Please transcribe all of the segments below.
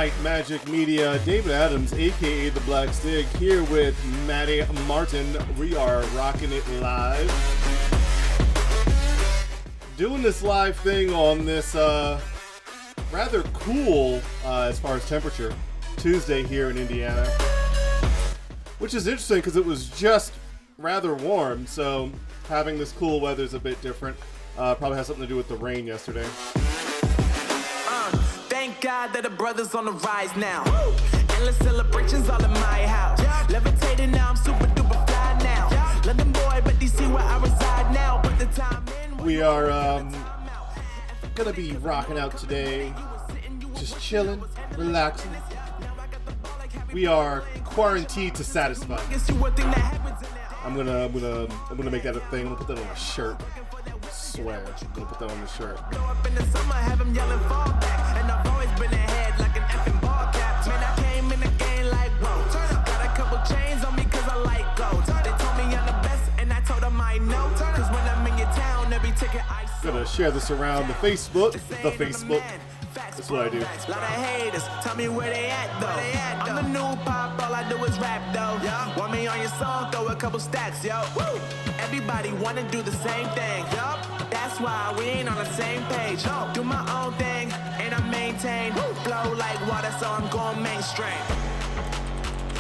Night Majik Media, David Adams, aka The Black Stick, here with Maddie Martin. We are rocking it live. Doing this live thing on this rather cool, as far as temperature, Tuesday here in Indiana. Which is interesting because it was just rather warm, so having this cool weather is a bit different. Probably has something to do with the rain yesterday. Thank God that the brothers on the rise now. Woo! Endless celebrations all in my house. Yeah. Levitating now, I'm super duper fly now. Yeah. London boy, but DC where I reside now. Put the time in. We are gonna be rocking out today, just chilling, relaxing. We are quarantined to satisfy. I'm gonna make that a thing. I'm gonna put that on a shirt. I swear, I'm gonna put that on the shirt. Up in the summer, have him yelling fall back. And I've always been ahead like an effing ball cap. Man, I came in the game like, whoa. Got a couple chains on me cause I like gold. They told me I'm the best and I told them I know. Cause when I'm in your town, every ticket I sold. Gonna share this around the Facebook. That's what I do. Lot of haters, tell me where they at though. I'm the new pop, all I do is rap though. Want me on your song, throw a couple stacks, yo. Woo! Everybody wanna do the same thing, yup. That's why we ain't on the same page. Do my own thing, and I maintain. Flow like water, so I'm going mainstream.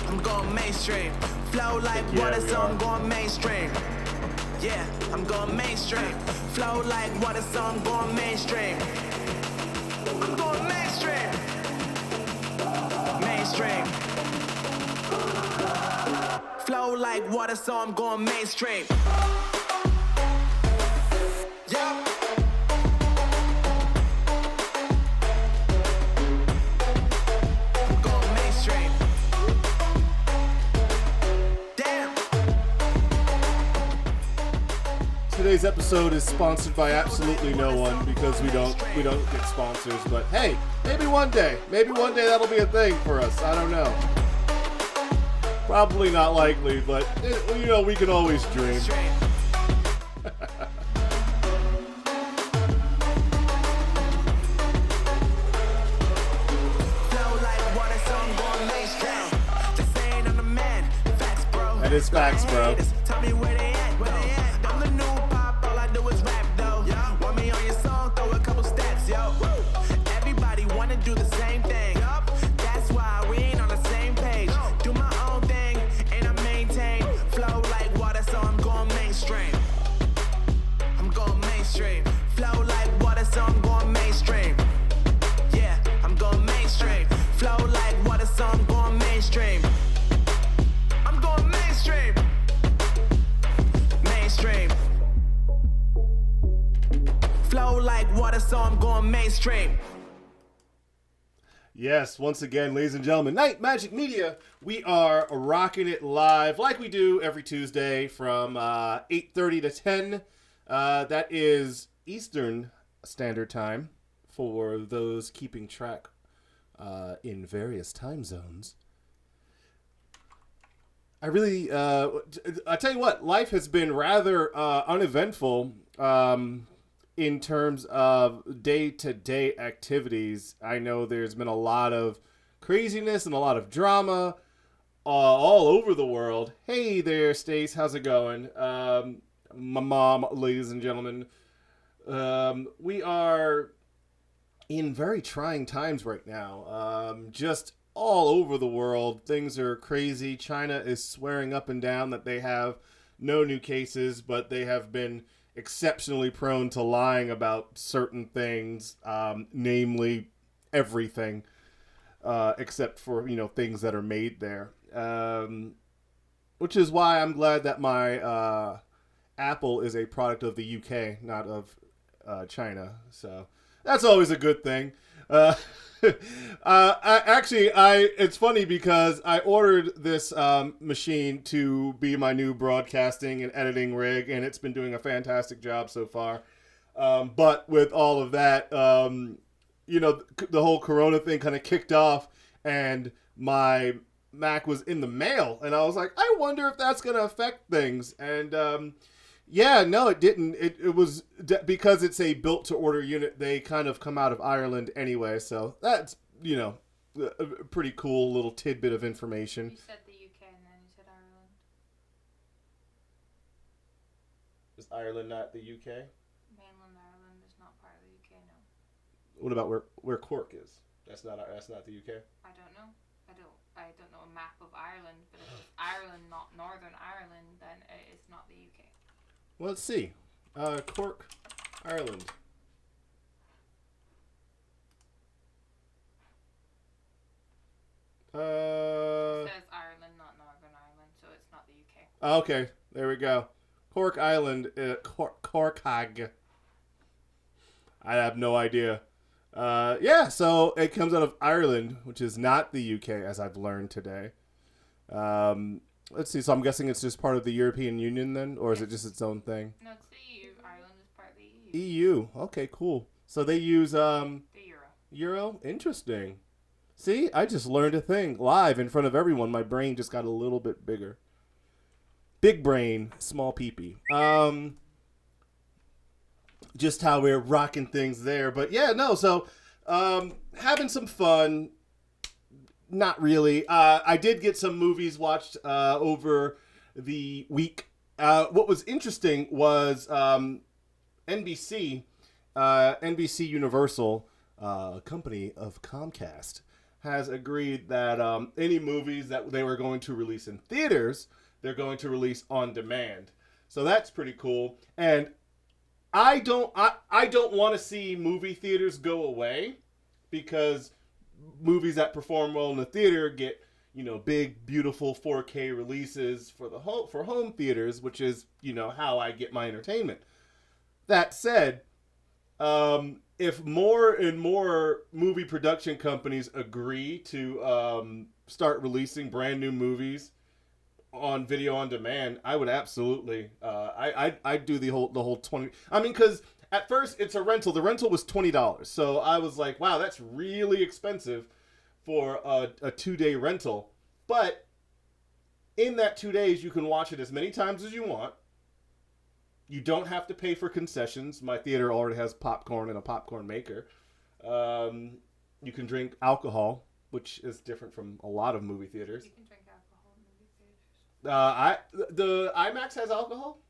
I'm going mainstream. Flow like water, so I'm going mainstream. Yeah, I'm going mainstream. Flow like water, so I'm going mainstream. I'm going mainstream. Mainstream. Flow like water, so I'm going mainstream. Yeah. I'm going mainstream. Damn. Today's episode is sponsored by absolutely no one because we don't get sponsors. But hey, maybe one day that'll be a thing for us. I don't know. Probably not likely, but we can always dream. That is facts, bro. Tell me where they at, though. I'm the new pop, all I do is rap, though. Want me on your song, throw a couple stacks, yo. Everybody wanna do the same thing. That's why we ain't on the same page. Do my own thing, and I maintain. Flow like water, so I'm going mainstream. I'm going mainstream. Flow like water, so I'm going mainstream. Yeah, I'm going mainstream. Flow like water, so I'm going mainstream. I'm going mainstream. Mainstream. Flow like water, so I'm going mainstream. Yes, once again, ladies and gentlemen, Night Majik Media, we are rocking it live like we do every Tuesday from 8:30 to 10. That is Eastern Standard Time for those keeping track in various time zones. I tell you what, life has been rather uneventful in terms of day-to-day activities. I know there's been a lot of craziness and a lot of drama all over the world. Hey there, Stace, how's it going? My mom, ladies and gentlemen. We are in very trying times right now. Just all over the world, things are crazy. China is swearing up and down that they have no new cases, but they have been exceptionally prone to lying about certain things, namely everything, except for, things that are made there. Which is why I'm glad that my Apple is a product of the UK, not of China. So that's always a good thing. It's funny because I ordered this machine to be my new broadcasting and editing rig, and it's been doing a fantastic job so far. But with all of that, the whole Corona thing kind of kicked off, and my Mac was in the mail, and I was like, I wonder if that's going to affect things. And yeah, no, it didn't. It was because it's a built to order unit. They kind of come out of Ireland anyway, so that's a pretty cool little tidbit of information. You said the UK and then you said Ireland. Is Ireland not the UK? Mainland Ireland is not part of the UK, no. What about where Cork is? That's not the UK. I don't know. I don't know a map of Ireland, but if it's Ireland, not Northern Ireland, then it is not the UK. Well, let's see. Cork, Ireland. It says Ireland, not Northern Ireland, so it's not the UK. Okay, there we go. Cork Island, Corkag. I have no idea. Yeah, so it comes out of Ireland, which is not the UK, as I've learned today. Let's see. So I'm guessing it's just part of the European Union then, or is it just its own thing? No, it's the EU. Ireland is part of the EU. EU. Okay, cool. So they use The euro. Euro. Interesting. See, I just learned a thing live in front of everyone. My brain just got a little bit bigger. Big brain, small peepee. Just how we're rocking things there. But yeah, no, so having some fun. Not really. I did get some movies watched over the week. What was interesting was NBC Universal, company of Comcast, has agreed that any movies that they were going to release in theaters, they're going to release on demand. So that's pretty cool. And I don't want to see movie theaters go away, because movies that perform well in the theater get, big, beautiful 4K releases for home theaters, which is, how I get my entertainment. That said, if more and more movie production companies agree to start releasing brand new movies on video on demand, I would absolutely. I'd do the whole 20. I mean, because at first it's a rental. The rental was $20, so I was like, wow, that's really expensive for a 2-day rental. But in that 2 days, you can watch it as many times as you want. You don't have to pay for concessions. My theater already has popcorn and a popcorn maker. You can drink alcohol, which is different from a lot of movie theaters. You can drink alcohol in movie theaters. The IMAX has alcohol?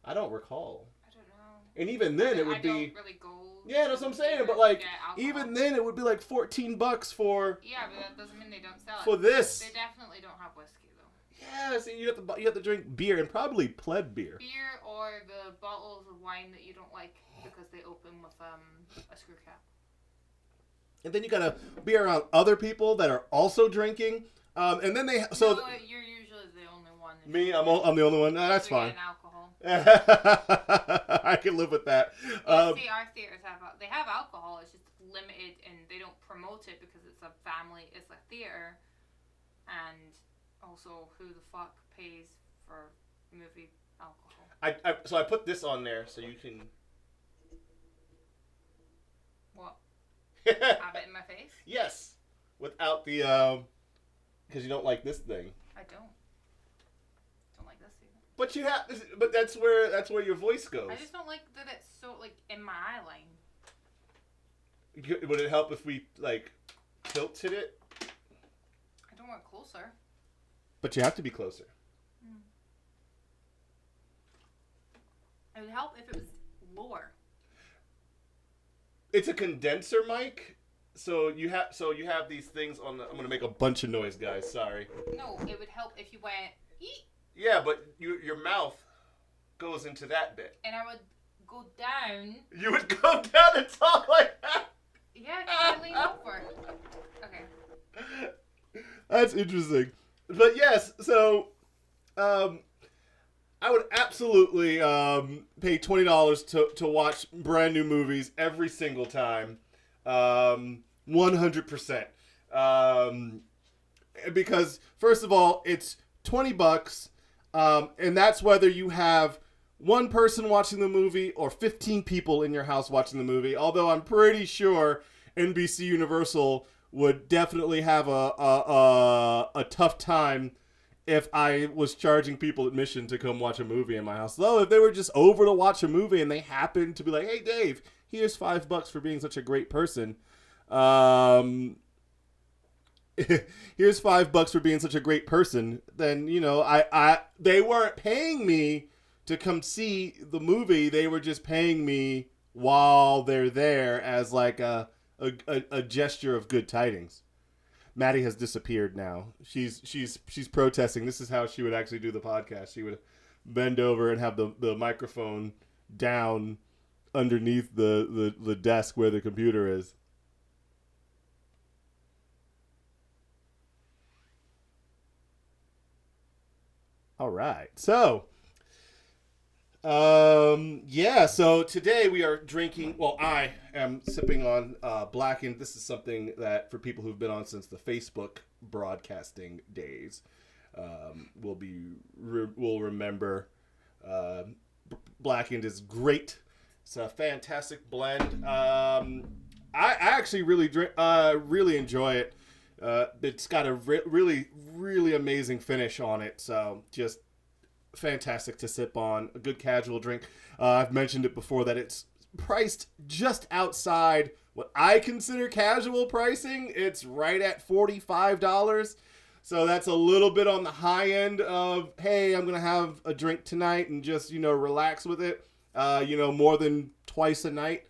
I don't recall. I don't know. And even then, it would I be. don't really go. Yeah, that's what I'm saying. But like, alcohol. even then, it would be like $14 for. Yeah, but that doesn't mean they don't sell it. For this. They definitely don't have whiskey though. Yeah, see, you have to drink beer, and probably pleb beer. Beer or the bottles of wine that you don't like because they open with a screw cap. And then you gotta be around other people that are also drinking. And then they so. No, you're usually the only one. Me, I'm the only one. No, that's fine. Alcohol. I can live with that. See, our theaters have alcohol. It's just limited, and they don't promote it because it's a theater, and also who the fuck pays for movie alcohol? So I put this on there so you can. What? Have it in my face? Yes, without the because you don't like this thing. I don't like this either. But you have, but that's where your voice goes. I just don't like that it's so in my eye line. Would it help if we tilted it? I don't want closer. But you have to be closer. It would help if it was lower. It's a condenser mic, so you have these things on the. I'm gonna make a bunch of noise, guys. Sorry. No, it would help if you went eat. Yeah, but your mouth goes into that bit. And I would go down. You would go down and talk like that. Yeah, because I lean over. Okay. That's interesting. But yes, so I would absolutely pay $20 to watch brand new movies every single time. 100%. Because first of all, it's $20, and that's whether you have one person watching the movie or 15 people in your house watching the movie. Although I'm pretty sure NBC Universal would definitely have a tough time if I was charging people admission to come watch a movie in my house. Though if they were just over to watch a movie and they happened to be like, "Hey Dave, here's $5 for being such a great person," Here's $5 for being such a great person. Then, they weren't paying me to come see the movie. They were just paying me while they're there as like a gesture of good tidings. Maddie has disappeared now. She's protesting. This is how she would actually do the podcast. She would bend over and have the microphone down underneath the desk where the computer is. All right. So, so today we are drinking, well, I am sipping on Blackened. This is something that for people who've been on since the Facebook broadcasting days will remember. Blackened is great. It's a fantastic blend. I actually really enjoy it. It's got a really, really amazing finish on it. So just fantastic to sip on. A good casual drink. I've mentioned it before that it's priced just outside what I consider casual pricing. It's right at $45. So that's a little bit on the high end of, hey, I'm going to have a drink tonight and just, relax with it. More than twice a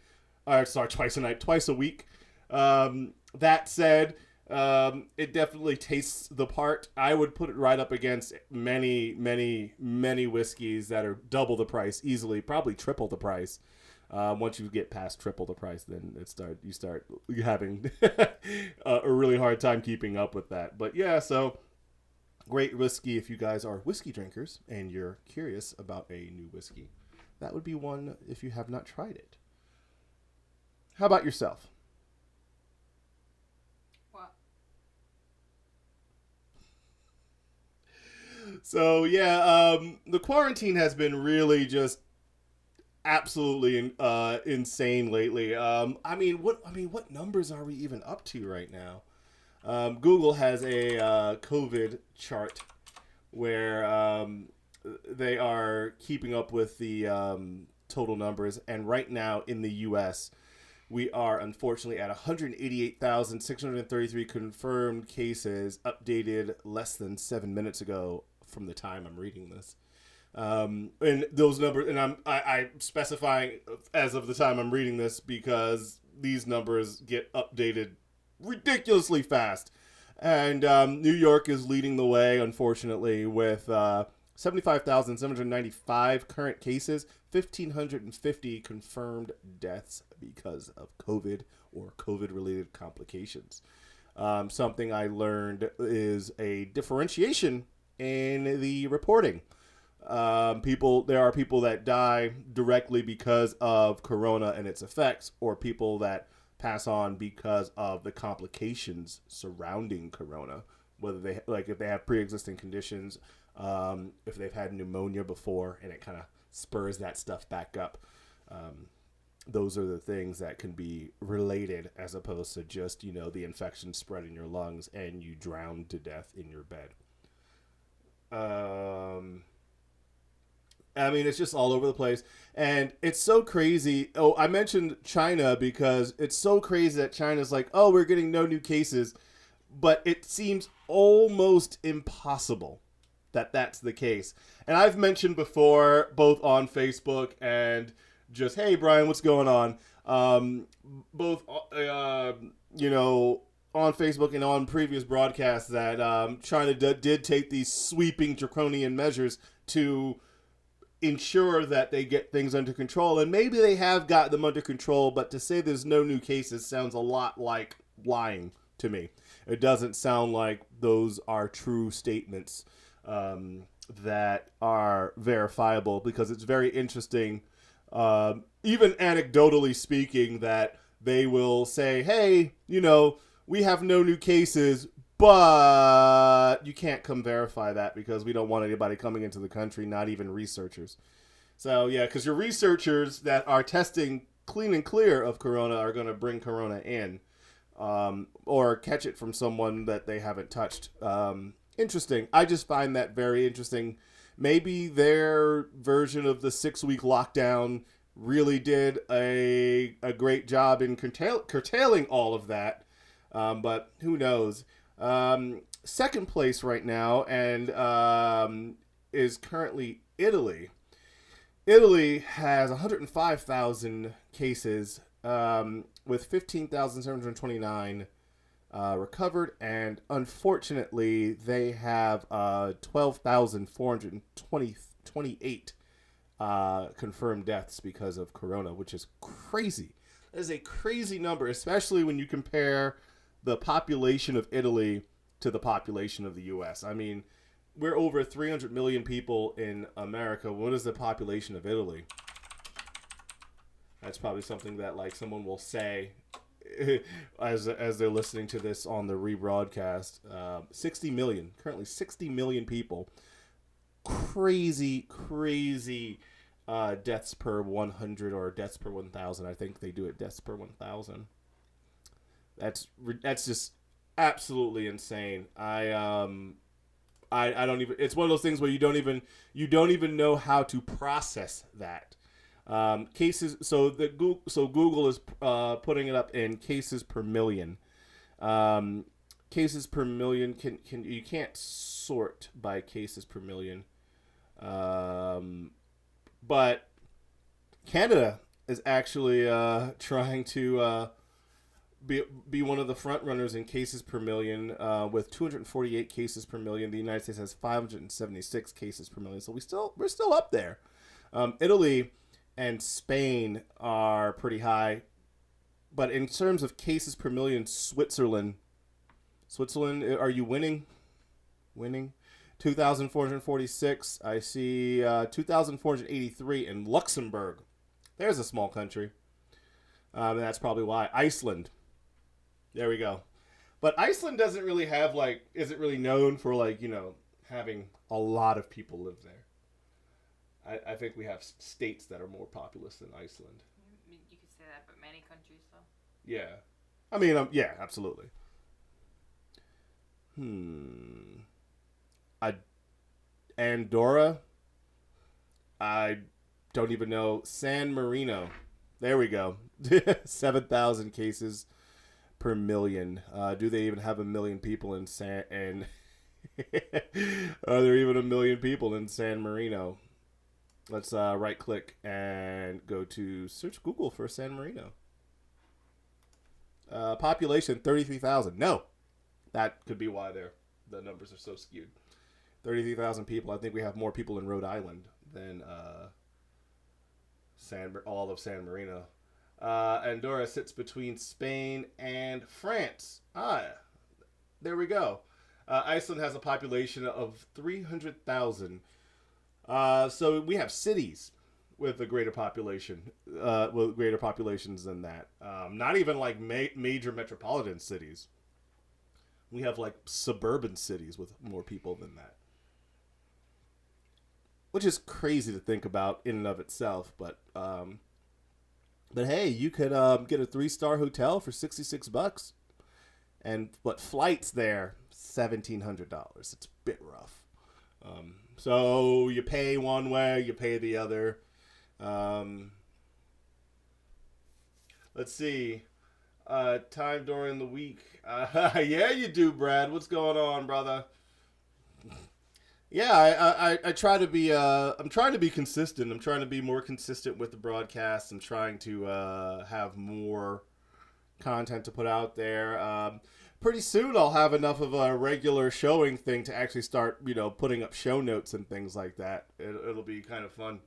week. That said, it definitely tastes the part. I would put it right up against many, many, many whiskeys that are double the price easily, probably triple the price. Once you get past triple the price, then you start having a really hard time keeping up with that. But yeah, so great whiskey if you guys are whiskey drinkers and you're curious about a new whiskey. That would be one if you have not tried it. How about yourself? What? So yeah, the quarantine has been really just absolutely insane lately. What numbers are we even up to right now? Google has a COVID chart where they are keeping up with the total numbers, and right now in the U.S., we are unfortunately at 188,633 confirmed cases, updated less than 7 minutes ago from the time I'm reading this. And those numbers, and I'm specifying as of the time I'm reading this because these numbers get updated ridiculously fast. And New York is leading the way, unfortunately, with 75,795 current cases, 1,550 confirmed deaths because of COVID or COVID-related complications. Something I learned is a differentiation in the reporting. There are people that die directly because of corona and its effects, or people that pass on because of the complications surrounding corona, whether they if they have pre-existing conditions, if they've had pneumonia before and it kind of spurs that stuff back up. Those are the things that can be related as opposed to just, the infection spread in your lungs and you drown to death in your bed. It's just all over the place. And it's so crazy. Oh, I mentioned China because it's so crazy that China's like, oh, we're getting no new cases. But it seems almost impossible that that's the case. And I've mentioned before, both on Facebook and just, hey, Brian, what's going on? Both, on Facebook and on previous broadcasts that China did take these sweeping draconian measures to ensure that they get things under control. And maybe they have got them under control, but to say there's no new cases sounds a lot like lying to me. It doesn't sound like those are true statements that are verifiable, because it's very interesting, even anecdotally speaking, that they will say, hey, we have no new cases, but you can't come verify that because we don't want anybody coming into the country, not even researchers. So, yeah, because your researchers that are testing clean and clear of corona are going to bring corona in or catch it from someone that they haven't touched. Interesting. I just find that very interesting. Maybe their version of the 6-week lockdown really did a great job in curtailing all of that. But who knows? Second place right now and is currently Italy. Italy has 105,000 cases with 15,729 recovered, and unfortunately, they have 12,428 confirmed deaths because of corona, which is crazy. That is a crazy number, especially when you compare the population of Italy to the population of the U.S. I mean, we're over 300 million people in America. What is the population of Italy? That's probably something that like someone will say as they're listening to this on the rebroadcast. 60 million, currently 60 million people. Crazy deaths per 100 or deaths per 1,000. I think they do it deaths per 1,000. That's just absolutely insane. I don't even. It's one of those things where you don't even know how to process that. Cases. So Google is putting it up in cases per million. Cases per million you can't sort by cases per million. But Canada is actually trying to be one of the front runners in cases per million with 248 cases per million. The United States has 576 cases per million. So we're still up there. Italy and Spain are pretty high. But in terms of cases per million, Switzerland, are you winning? 2,446. I see 2,483 in Luxembourg. There's a small country. And that's probably why. Iceland. There we go. But Iceland doesn't really have, isn't really known for, having a lot of people live there. I think we have states that are more populous than Iceland. You could say that about many countries, though. Yeah. I mean, yeah, absolutely. Andorra. I don't even know. San Marino. There we go. 7,000 cases per million. Do they even have a million people in Are there even a million people in San Marino? Let's right click and go to search Google for San Marino. Population 33,000. No. That could be why the numbers are so skewed. 33,000 people. I think we have more people in Rhode Island than all of San Marino. Andorra sits between Spain and France. There we go. Iceland has a population of 300,000. So we have cities with a greater population, with greater populations than that. Not even like major metropolitan cities. We have like suburban cities with more people than that. Which is crazy to think about in and of itself, but hey, you could get a 3-star hotel for $66, and flights there $1,700. It's a bit rough. So you pay one way, you pay the other. Let's see. Time during the week. Yeah, you do, Brad. What's going on, brother? Yeah, I try to be. I'm trying to be consistent. I'm trying to be more consistent with the broadcast. I'm trying to have more content to put out there. Pretty soon, I'll have enough of a regular showing thing to actually start, putting up show notes and things like that. It'll be kind of fun.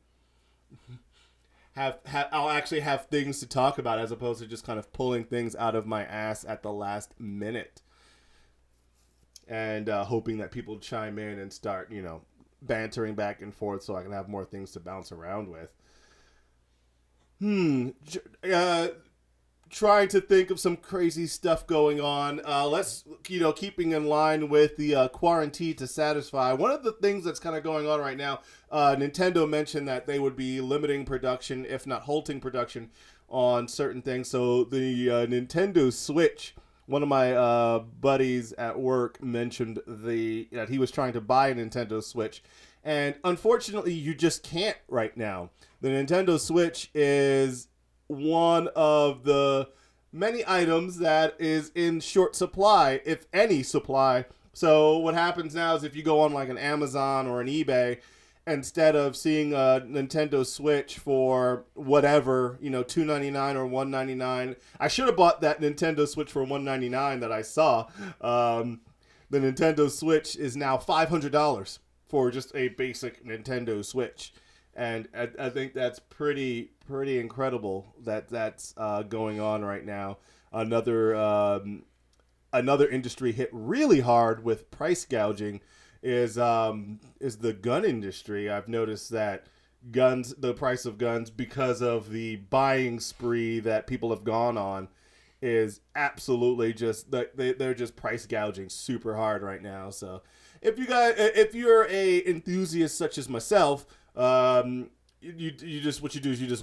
I'll actually have things to talk about as opposed to just kind of pulling things out of my ass at the last minute. And hoping that people chime in and start, bantering back and forth so I can have more things to bounce around with. Trying to think of some crazy stuff going on. Let's, keeping in line with the quarantine to satisfy. One of the things that's kind of going on right now, Nintendo mentioned that they would be limiting production, if not halting production, on certain things. So the Nintendo Switch. One of my buddies at work mentioned that he was trying to buy a Nintendo Switch, And unfortunately, you just can't right now. The Nintendo Switch is one of the many items that is in short supply, if any supply. So what happens now is if you go on like an Amazon or an eBay, instead of seeing a Nintendo Switch for whatever, $2.99 or $1.99, I should have bought that Nintendo Switch for $1.99 that I saw. The Nintendo Switch is now $500 for just a basic Nintendo Switch, and I think that's pretty incredible that that's going on right now. Another industry hit really hard with price gouging is the gun industry. I've noticed that the price of guns, because of the buying spree that people have gone on, is absolutely just they're just price gouging super hard right now. So if you're a enthusiast such as myself, you just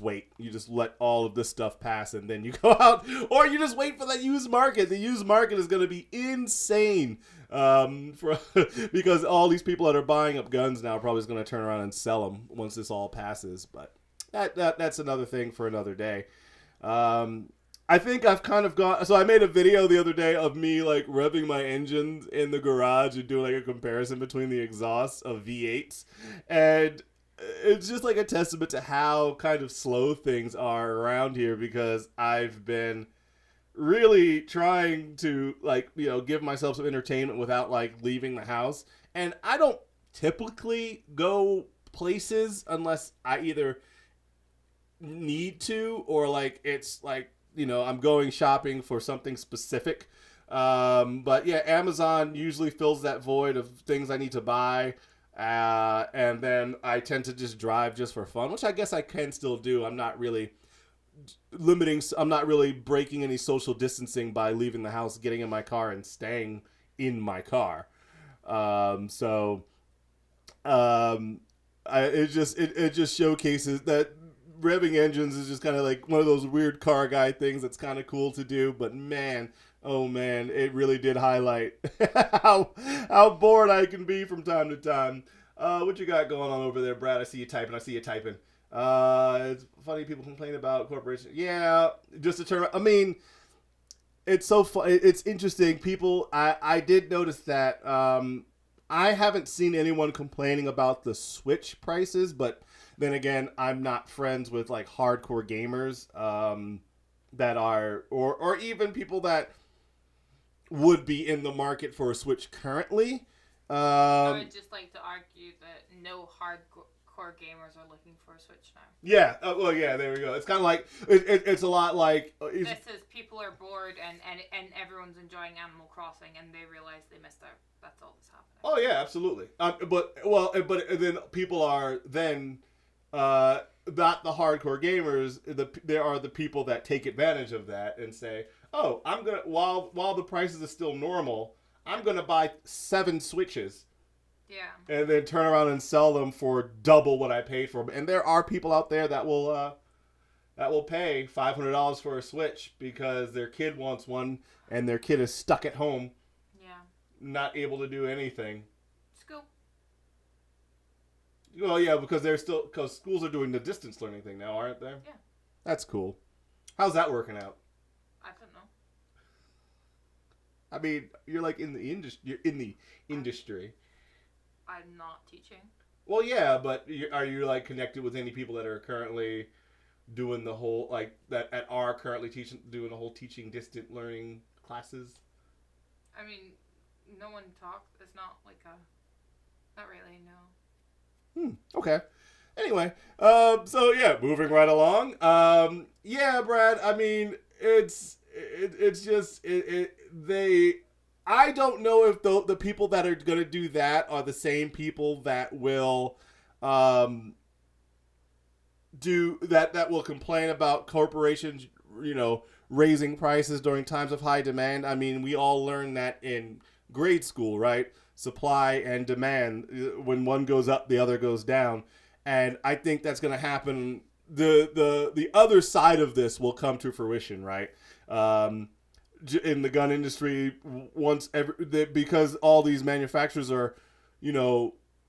wait. You just let all of this stuff pass, and then you go out, or you just wait for that used market. The used market is going to be insane, because all these people that are buying up guns now are probably going to turn around and sell them once this all passes. But that's another thing for another day. I think I've kind of gone. So I made a video the other day of me like revving my engines in the garage and doing like a comparison between the exhausts of V8s, and it's just like a testament to how kind of slow things are around here, because I've been really trying to give myself some entertainment without like leaving the house. And I don't typically go places unless I either need to, or like it's like, I'm going shopping for something specific. But yeah, Amazon usually fills that void of things I need to buy. And then I tend to just drive just for fun, which I guess I can still do. I'm not really breaking any social distancing by leaving the house, getting in my car, and staying in my car. It just showcases that revving engines is just kind of like one of those weird car guy things that's kind of cool to do. But man, oh man, it really did highlight how bored I can be from time to time. What you got going on over there, Brad? I see you typing. It's funny people complain about corporations. Yeah, just to turn. I mean, it's so fun. It's interesting. People, I did notice that. I haven't seen anyone complaining about the Switch prices, but then again, I'm not friends with like hardcore gamers that are, or even people that would be in the market for a Switch currently. I would just like to argue that no hardcore gamers are looking for a Switch now. Yeah, well, yeah, there we go. It's kind of like it's a lot like this is people are bored and everyone's enjoying Animal Crossing and they realize they missed out. That's all that's happening. Oh yeah, absolutely. But then people are then not the hardcore gamers. There are the people that take advantage of that and say, "Oh, I'm gonna while the prices are still normal, I'm gonna buy 7 Switches." Yeah. And then turn around and sell them for double what I paid for them. And there are people out there that will pay $500 for a Switch because their kid wants one and their kid is stuck at home. Yeah. Not able to do anything. School. Well, yeah, because schools are doing the distance learning thing now, aren't they? Yeah. That's cool. How's that working out? I don't know. I mean, you're like in the industry. I'm not teaching. Well, yeah, but are you like connected with any people that are currently doing the whole doing the whole teaching distant learning classes? I mean, no one talks. It's not like not really, no. Okay. Anyway, so yeah, moving right along. Yeah, Brad. I mean, it's just I don't know if the people that are going to do that are the same people that will do that will complain about corporations, raising prices during times of high demand. I mean, we all learned that in grade school, right? Supply and demand. When one goes up, the other goes down. And I think that's going to happen. The other side of this will come to fruition, right? In the gun industry, because all these manufacturers are,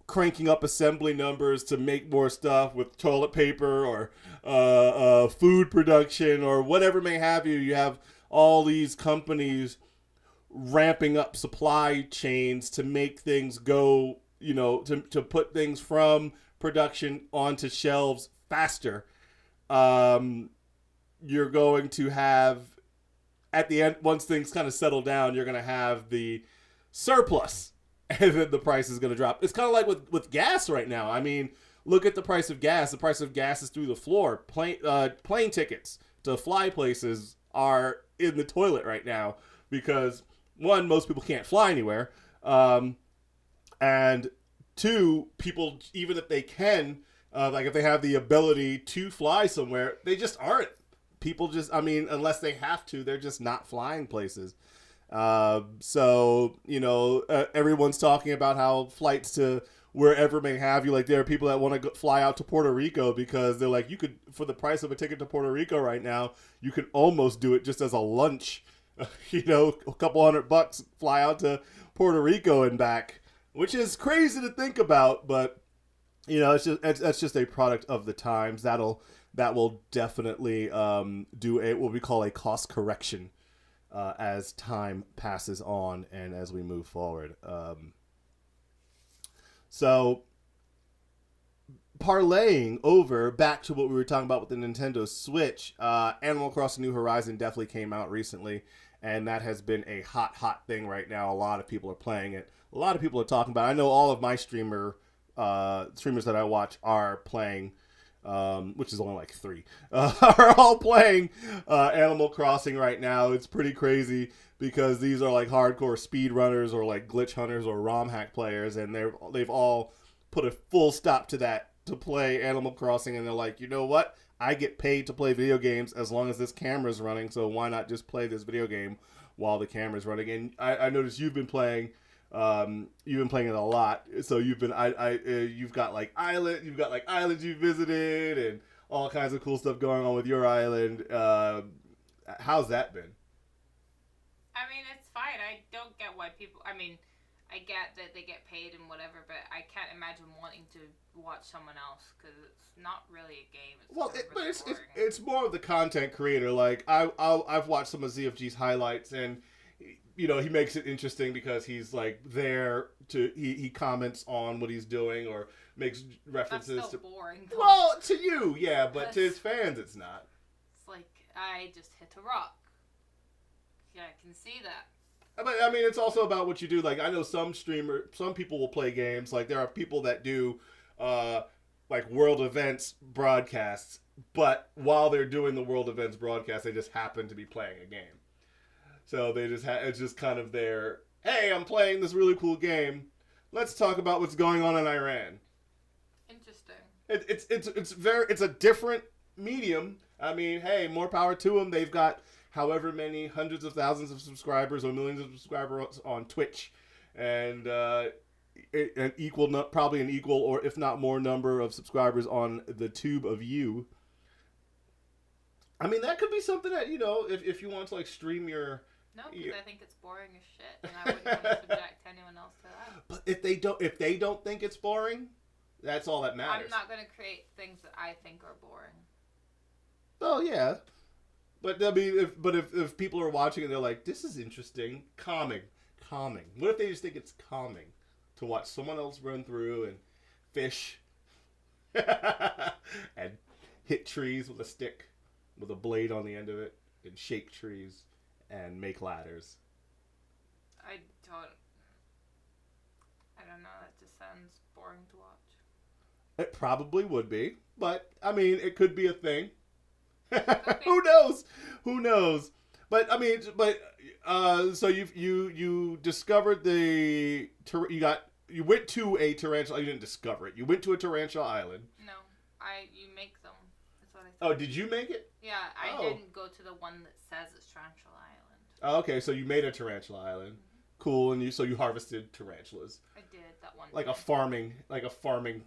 cranking up assembly numbers to make more stuff with toilet paper or food production or whatever may have you. You have all these companies ramping up supply chains to make things go, to put things from production onto shelves faster. You're going to have, at the end, once things kind of settle down, you're going to have the surplus, and then the price is going to drop. It's kind of like with gas right now. I mean, look at the price of gas. The price of gas is through the floor. Plane tickets to fly places are in the toilet right now because, one, most people can't fly anywhere, and two, people, even if they can, like if they have the ability to fly somewhere, they just aren't. People just, I mean, unless they have to, they're just not flying places. So, everyone's talking about how flights to wherever may have you, like there are people that want to fly out to Puerto Rico because they're like, you could, for the price of a ticket to Puerto Rico right now, you could almost do it just as a lunch, a couple $100, fly out to Puerto Rico and back, which is crazy to think about, but that's just a product of the times. That will definitely do what we call a cost correction as time passes on and as we move forward. So parlaying over back to what we were talking about with the Nintendo Switch, Animal Crossing New Horizon definitely came out recently, and that has been a hot thing right now. A lot of people are playing it. A lot of people are talking about it. I know all of my streamers that I watch are playing, which is only like 3, are all playing Animal Crossing right now. It's pretty crazy because these are like hardcore speedrunners or like glitch hunters or ROM hack players, and they've all put a full stop to that to play Animal Crossing, and they're like, you know what? I get paid to play video games as long as this camera's running, so why not just play this video game while the camera's running? And I noticed you've been playing. You've been playing it a lot, so you've got like islands you visited and all kinds of cool stuff going on with your island. How's that been? I mean, it's fine. I don't get why people. I mean, I get that they get paid and whatever, but I can't imagine wanting to watch someone else because it's not really a game. It's more of the content creator. Like I've watched some of ZFG's highlights, and he makes it interesting because he's like there to he comments on what he's doing or makes references. That's so boring. Though. Well, to you, yeah, but to his fans, it's not. It's like I just hit a rock. Yeah, I can see that. But I mean, it's also about what you do. Like I know some people will play games. Like there are people that do like world events broadcasts, but while they're doing the world events broadcast, they just happen to be playing a game. So they just it's just kind of their, hey, I'm playing this really cool game. Let's talk about what's going on in Iran. Interesting. It's a different medium. I mean, hey, more power to them. They've got however many hundreds of thousands of subscribers or millions of subscribers on Twitch, and probably an equal or if not more number of subscribers on the Tube of You. I mean, that could be something that if you want to like stream your. No, because I think it's boring as shit, and I wouldn't want to subject anyone else to that. But if they don't think it's boring, that's all that matters. I'm not going to create things that I think are boring. Oh yeah, but I mean, if people are watching and they're like, "This is interesting, calming." What if they just think it's calming to watch someone else run through and fish and hit trees with a stick with a blade on the end of it and shake trees and make ladders? I don't know. That just sounds boring to watch. It probably would be, but I mean, it could be a thing. Okay. Who knows? But I mean, so you discovered you went to a tarantula. You didn't discover it. You went to a tarantula island. No, you make them. That's what I said. Oh, did you make it? Yeah, I didn't go to the one that says it's Tarantula Island. Oh, okay, so you made a tarantula island. Mm-hmm. Cool, and you harvested tarantulas. I did that one. Like a farming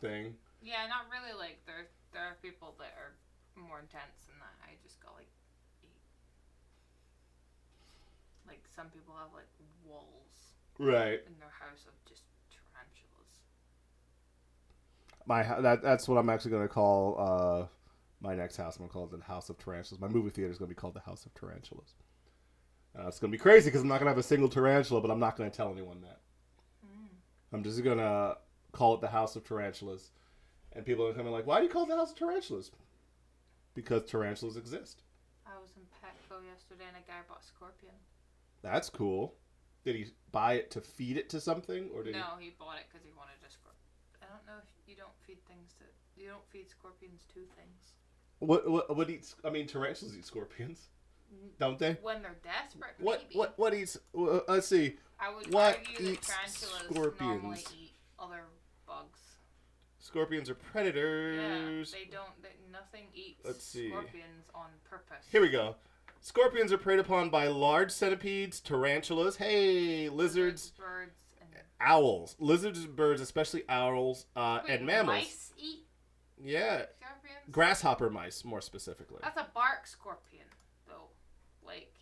thing. Yeah, not really. Like there are people that are more intense than that. I just go like 8. Like some people have like walls. Right. In their house of just tarantulas. That's what I'm actually going to call my next house. I'm going to call it the House of Tarantulas. My movie theater is going to be called the House of Tarantulas. It's going to be crazy because I'm not going to have a single tarantula, but I'm not going to tell anyone that. I'm just going to call it the House of Tarantulas. And people are coming like, why do you call it the House of Tarantulas? Because tarantulas exist. I was in Petco yesterday and a guy bought a scorpion. That's cool. Did he buy it to feed it to something, or did No, he bought it because he wanted a scorpion. I don't know if you don't feed scorpions to things. What eats? I mean, tarantulas eat scorpions, don't they? When they're desperate, maybe. What eats? Let's see. I would what argue that eats tarantulas scorpions? normally eat other bugs. Scorpions are predators. Yeah, they don't. Nothing eats Let's see. scorpions on purpose. Here we go. Scorpions are preyed upon by large centipedes, tarantulas, lizards, birds, and owls. Lizards and birds, especially owls, and mammals. Mice eat Yeah. scorpions? Grasshopper mice, more specifically. That's a bark scorpion, though. Like,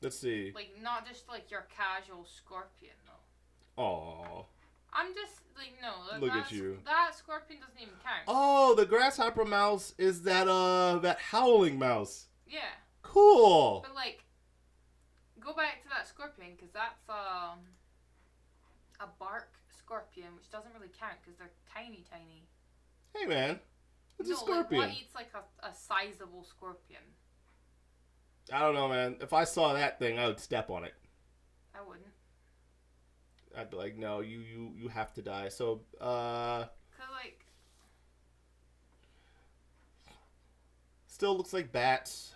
Let's see. like not just like your casual scorpion, though. Aww. I'm just like, no. Look at you. That scorpion doesn't even count. Oh, the grasshopper mouse is that howling mouse. Yeah. Cool. But like, go back to that scorpion because that's a bark scorpion, which doesn't really count because they're tiny. Hey man, it's a Like, scorpion. what eats like a sizable scorpion? I don't know, man. If I saw that thing, I would step on it. I wouldn't. I'd be like, no, you have to die. So, Cause like, still looks like bats.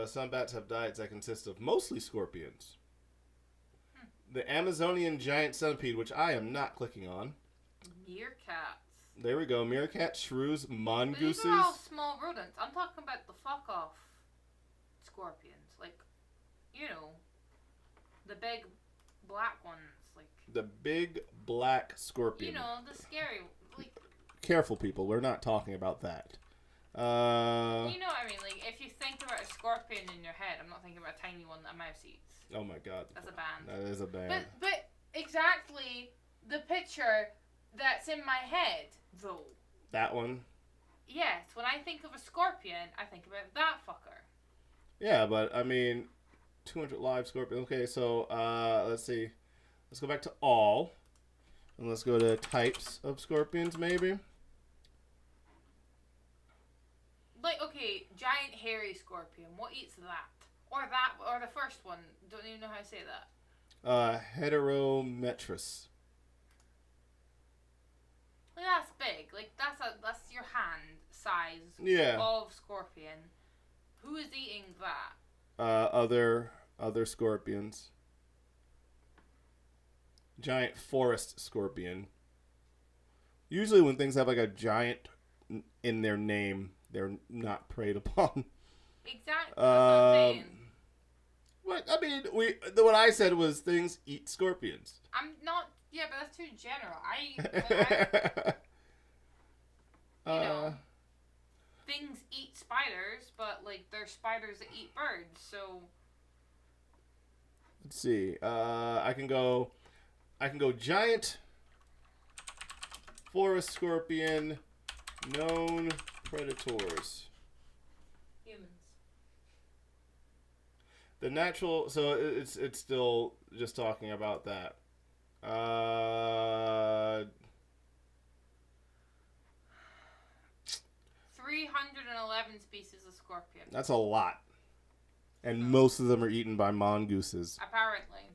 Some bats have diets that consist of mostly scorpions. The Amazonian giant centipede, which I am not clicking on. meerkats. There we go. Meerkat, shrews, But mongooses. these are all small rodents. I'm talking about the fuck off scorpions. Like, you know, the big black ones. Like, The big black scorpion. you know, the scary. Like, Careful, people. We're not talking about that. you know what I mean? Like, if you think about a scorpion in your head, I'm not thinking about a tiny one that a mouse eats. Oh my god. That's a band. That is a band. But exactly the picture that's in my head, though. That one. Yes, when I think of a scorpion, I think about that fucker. Yeah, but I mean, 200 live scorpions. Okay, so let's see. Let's go back to all. And let's go to types of scorpions, maybe. Like, okay, giant hairy scorpion. What eats that? Or the first one. Don't even know how to say that. Heterometrus. Like, that's big. Like, that's your hand size Yeah. of scorpion. Who is eating that? Other scorpions. Giant forest scorpion. Usually when things have like a giant in their name, they're not preyed upon. Exactly. That's what I'm saying. What I mean, what I said was things eat scorpions. I'm not. Yeah, but that's too general. You know, things eat spiders, but like they're spiders that eat birds. So let's see. I can go giant forest scorpion, known predators. humans. The natural, so it's still just talking about that. 311 species of scorpion. That's a lot, and most of them are eaten by mongooses. Apparently,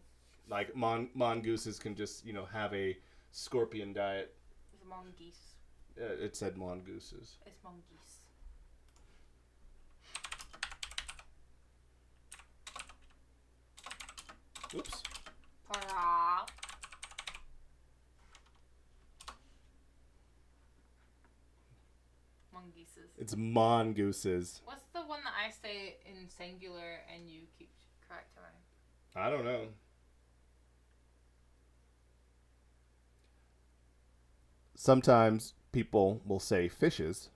Like mongooses can just have a scorpion diet. it's mongoose. It said mongooses. It's mongoose. Oops. Hurrah. Mongooses. It's mongooses. What's the one that I say in singular and you keep correcting me? I don't know. Sometimes people will say fishes,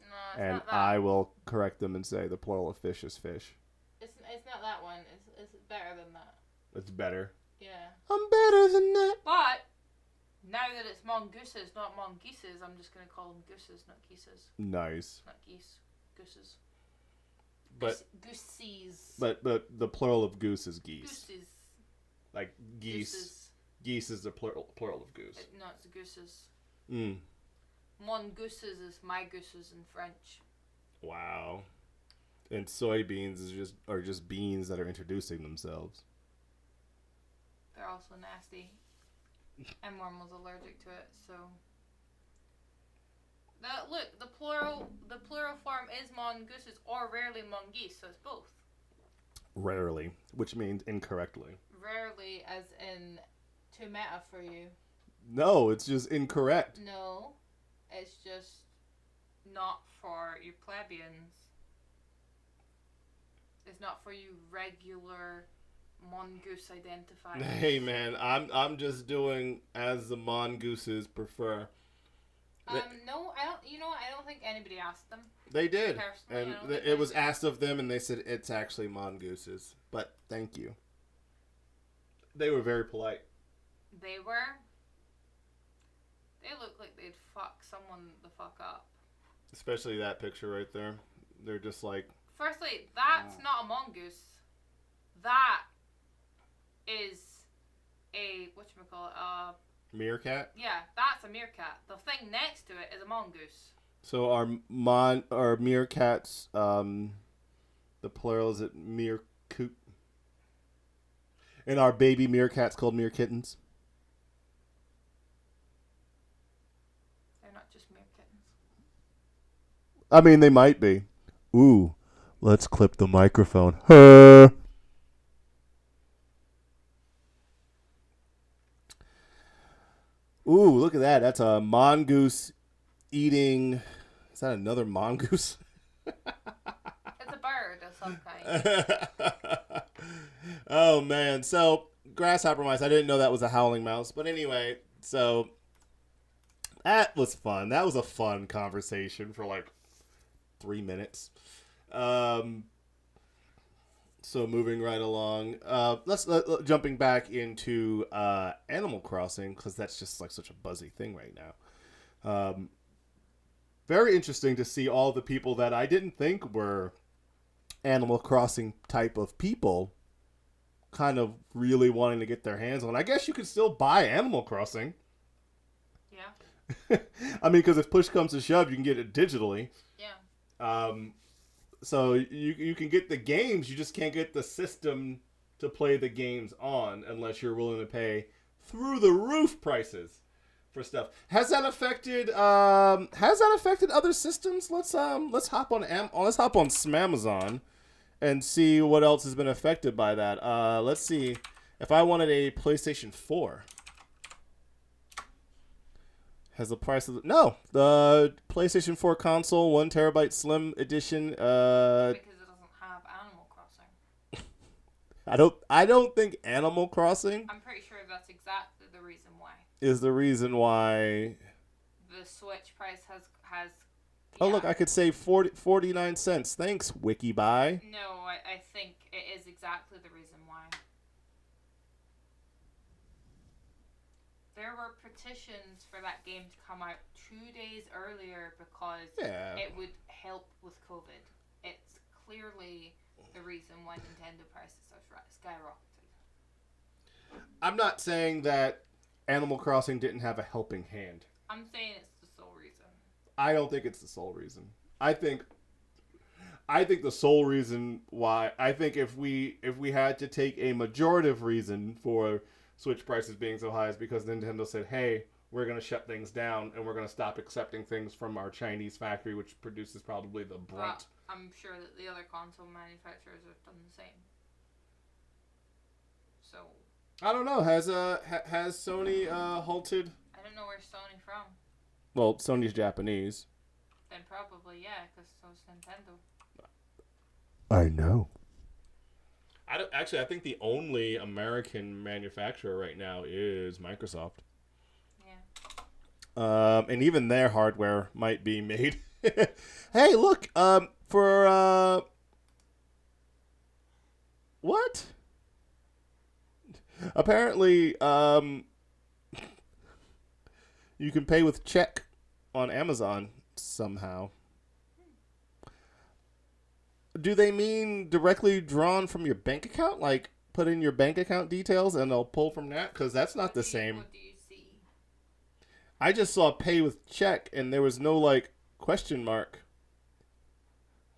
No, it's and not that. I will correct them and say the plural of fish is fish. It's not that one. It's better than that. It's better. Yeah. I'm better than that. But now that it's mongooses, not mongooses, I'm just gonna call them gooses, not geeses. Nice. Not geese, gooses. But Goosies. but the plural of goose is geese. Gooses. Like geese. Gooses. Geese is the plural of goose. No, it's gooses. Mm. Mongooses is my gooses in French. Wow. And soybeans are just beans that are introducing themselves. They're also nasty. And mom was allergic to it, so. Look, the plural form is mongooses or rarely mongoose, so it's both. Rarely, which means incorrectly. Rarely, as in too meta for you. No, it's just incorrect. No, it's just not for you plebeians. It's not for you regular mongoose identifiers. Hey man, I'm just doing as the mongooses prefer. No, I don't. You know, I don't think anybody asked them. They did, Personally, and it was asked of them, and they said it's actually mongooses. But thank you. They were very polite. They were. They look like they'd fuck someone the fuck up. Especially that picture right there. They're just like. Firstly, that's not a mongoose. That is a whatchamacallit, Meerkat. yeah, that's a meerkat. The thing next to it is a mongoose. So our meerkats, the plural is it meerkoot, and our baby meerkats called meerkittens. They're not just meerkittens. I mean, they might be. Ooh, let's clip the microphone. Huh. Ooh, look at that. That's a mongoose eating. Is that another mongoose? It's a bird of some kind. Oh, man. So, grasshopper mice. I didn't know that was a howling mouse. But anyway, so that was fun. That was a fun conversation for like 3 minutes. So moving right along, let's jumping back into Animal Crossing, because that's just like such a buzzy thing right now. Very interesting to see all the people that I didn't think were Animal Crossing type of people kind of really wanting to get their hands on. I guess you could still buy Animal Crossing. Yeah. I mean, because if push comes to shove, you can get it digitally. Yeah. So you can get the games, you just can't get the system to play the games on unless you're willing to pay through the roof prices for stuff. Has that affected other systems? Let's hop on Smamazon and see what else has been affected by that. Let's see if I wanted a PlayStation 4. Has the price of the PlayStation 4 console 1 terabyte Slim Edition? Because it doesn't have Animal Crossing. I don't think Animal Crossing. I'm pretty sure that's exactly the reason why. Is the reason why. The Switch price has. Oh look, I could save 49 cents. Thanks, WikiBuy. No, I think it is exactly the reason why. There were petitions for that game to come out 2 days earlier because it would help with COVID. It's clearly the reason why Nintendo prices are skyrocketed. I'm not saying that Animal Crossing didn't have a helping hand. I'm saying it's the sole reason. I don't think it's the sole reason. I think the sole reason why, I think if we had to take a majorative reason for Switch prices being so high is because Nintendo said, hey, we're going to shut things down and we're going to stop accepting things from our Chinese factory, which produces probably the brunt. I'm sure that the other console manufacturers have done the same. So I don't know. Has Sony halted? I don't know where Sony from. Well, Sony's Japanese. Then probably, yeah, because so's Nintendo. I know. I think the only American manufacturer right now is Microsoft. Yeah. And even their hardware might be made. Hey, look, for what? Apparently, you can pay with check on Amazon somehow. Do they mean directly drawn from your bank account? Like, put in your bank account details and they'll pull from that? Because that's not the same. What do you see? I just saw pay with check and there was no, like, question mark.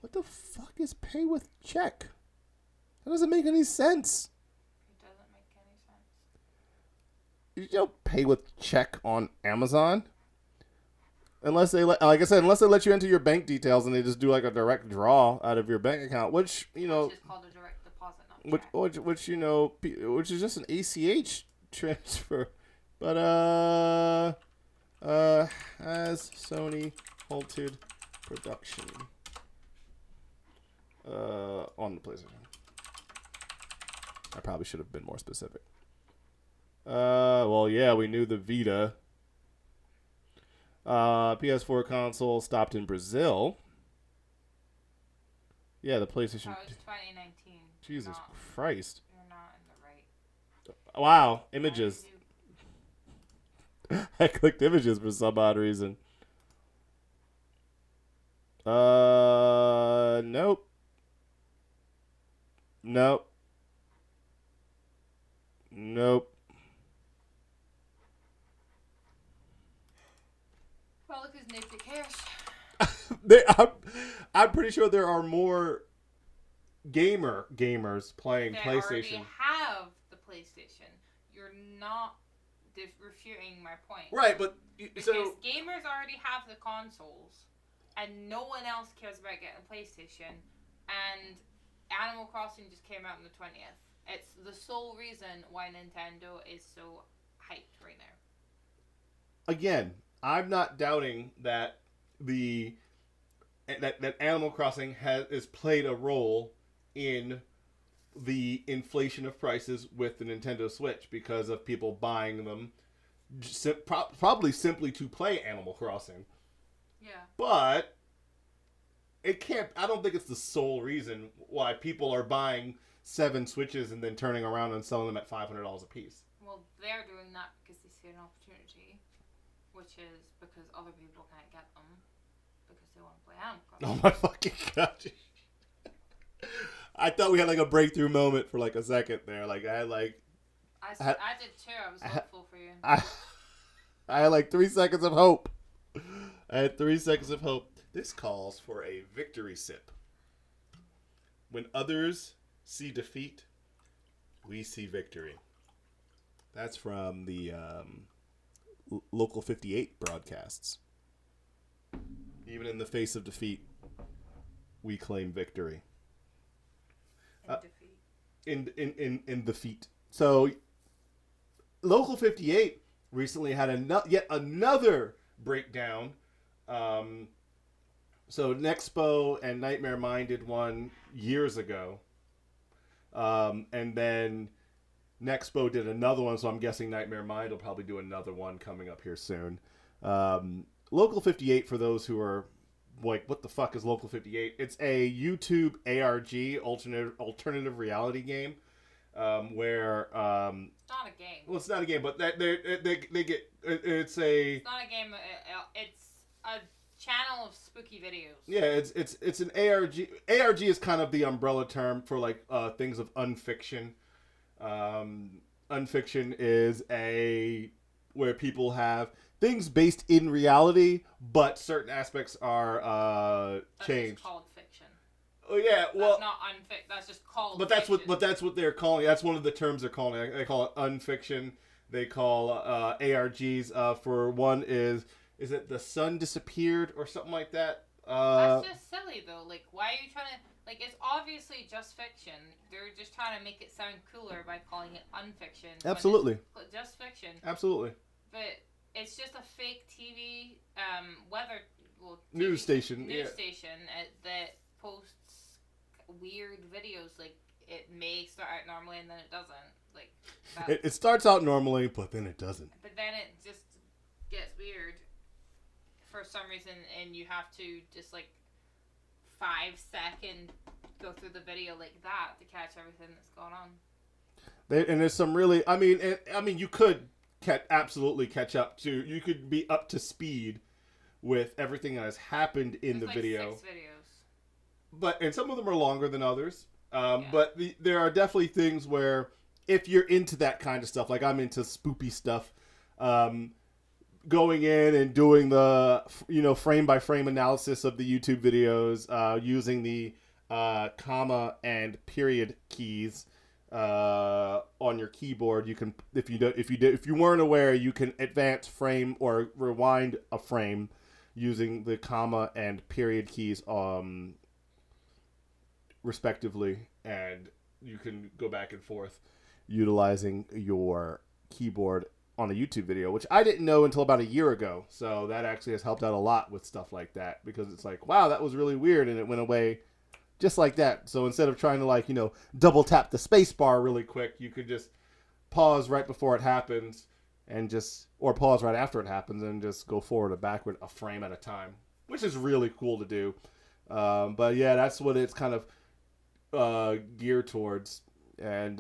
What the fuck is pay with check? That doesn't make any sense. It doesn't make any sense. You don't pay with check on Amazon. Unless they like I said, unless they let you enter your bank details and they just do like a direct draw out of your bank account, which Which is called a direct deposit, not check. which which is just an ACH transfer. But has Sony halted production on the PlayStation? I probably should have been more specific. Well, yeah, we knew the Vita. PS4 console stopped in Brazil. Yeah, the PlayStation. Oh, it's 2019. Jesus Christ. You're not in the right. Wow, images. I clicked images for some odd reason. Nope. Nope. Nope. Well, because nobody cares. I'm pretty sure there are more gamers playing They PlayStation. already have the PlayStation. You're not refuting my point. Right, but Because so gamers already have the consoles, and no one else cares about getting a PlayStation. And Animal Crossing just came out on the 20th. It's the sole reason why Nintendo is so hyped right now. again, I'm not doubting that that Animal Crossing has played a role in the inflation of prices with the Nintendo Switch because of people buying them probably simply to play Animal Crossing. Yeah. But it can't. I don't think it's the sole reason why people are buying 7 Switches and then turning around and selling them at $500 a piece. Well, they're doing that because they see an opportunity, which is because other people can't get them because they want to play Animal Crossing. Oh my fucking god! I thought we had like a breakthrough moment for like a second there. Like I had like I did too. I was hopeful for you. I had like 3 seconds of hope. I had 3 seconds of hope. This calls for a victory sip. When others see defeat, we see victory. That's from the Local 58 broadcasts. Even in the face of defeat, we claim victory. Defeat. In defeat. So, Local 58 recently had yet another breakdown. So Nexpo and Nightmare Mind did one years ago. And then Nexpo did another one, so I'm guessing Nightmare Mind will probably do another one coming up here soon. Local 58, for those who are like, what the fuck is Local 58? It's a YouTube ARG, alternative reality game, where... It's not a game. Well, it's not a game, but they get... It's not a game. It's a channel of spooky videos. Yeah, it's an ARG. ARG is kind of the umbrella term for like things of unfiction. Unfiction is where people have things based in reality, but certain aspects are changed. That's called fiction. Oh yeah, well, that's not unfiction. That's just called. But that's fiction. that's what they're calling. That's one of the terms they're calling it. They call it unfiction. They call ARGs. For one is it The Sun Disappeared or something like that? That's just silly though. Like, why are you trying to? Like, it's obviously just fiction. They're just trying to make it sound cooler by calling it unfiction. Absolutely. Just fiction. Absolutely. But it's just a fake TV news station. That posts weird videos. Like, it may start out normally and then it doesn't. Like, it starts out normally, but then it doesn't. But then it just gets weird for some reason, and you have to just like 5-second go through the video like that to catch everything that's going on. And there's some really, you could absolutely catch up to, you could be up to speed with everything that has happened in the like video. 6 videos. And some of them are longer than others. Yeah. But there are definitely things where if you're into that kind of stuff, like I'm into spoopy stuff, going in and doing the, frame by frame analysis of the YouTube videos, using the comma and period keys on your keyboard. You can, if you weren't aware, you can advance frame or rewind a frame using the comma and period keys, respectively, and you can go back and forth utilizing your keyboard on a YouTube video, which I didn't know until about a year ago. So that actually has helped out a lot with stuff like that, because it's like, wow, that was really weird, and it went away just like that. So instead of trying to double tap the space bar really quick, you could just pause right before it happens or pause right after it happens and just go forward or backward a frame at a time, which is really cool to do. But yeah, that's what it's kind of geared towards. And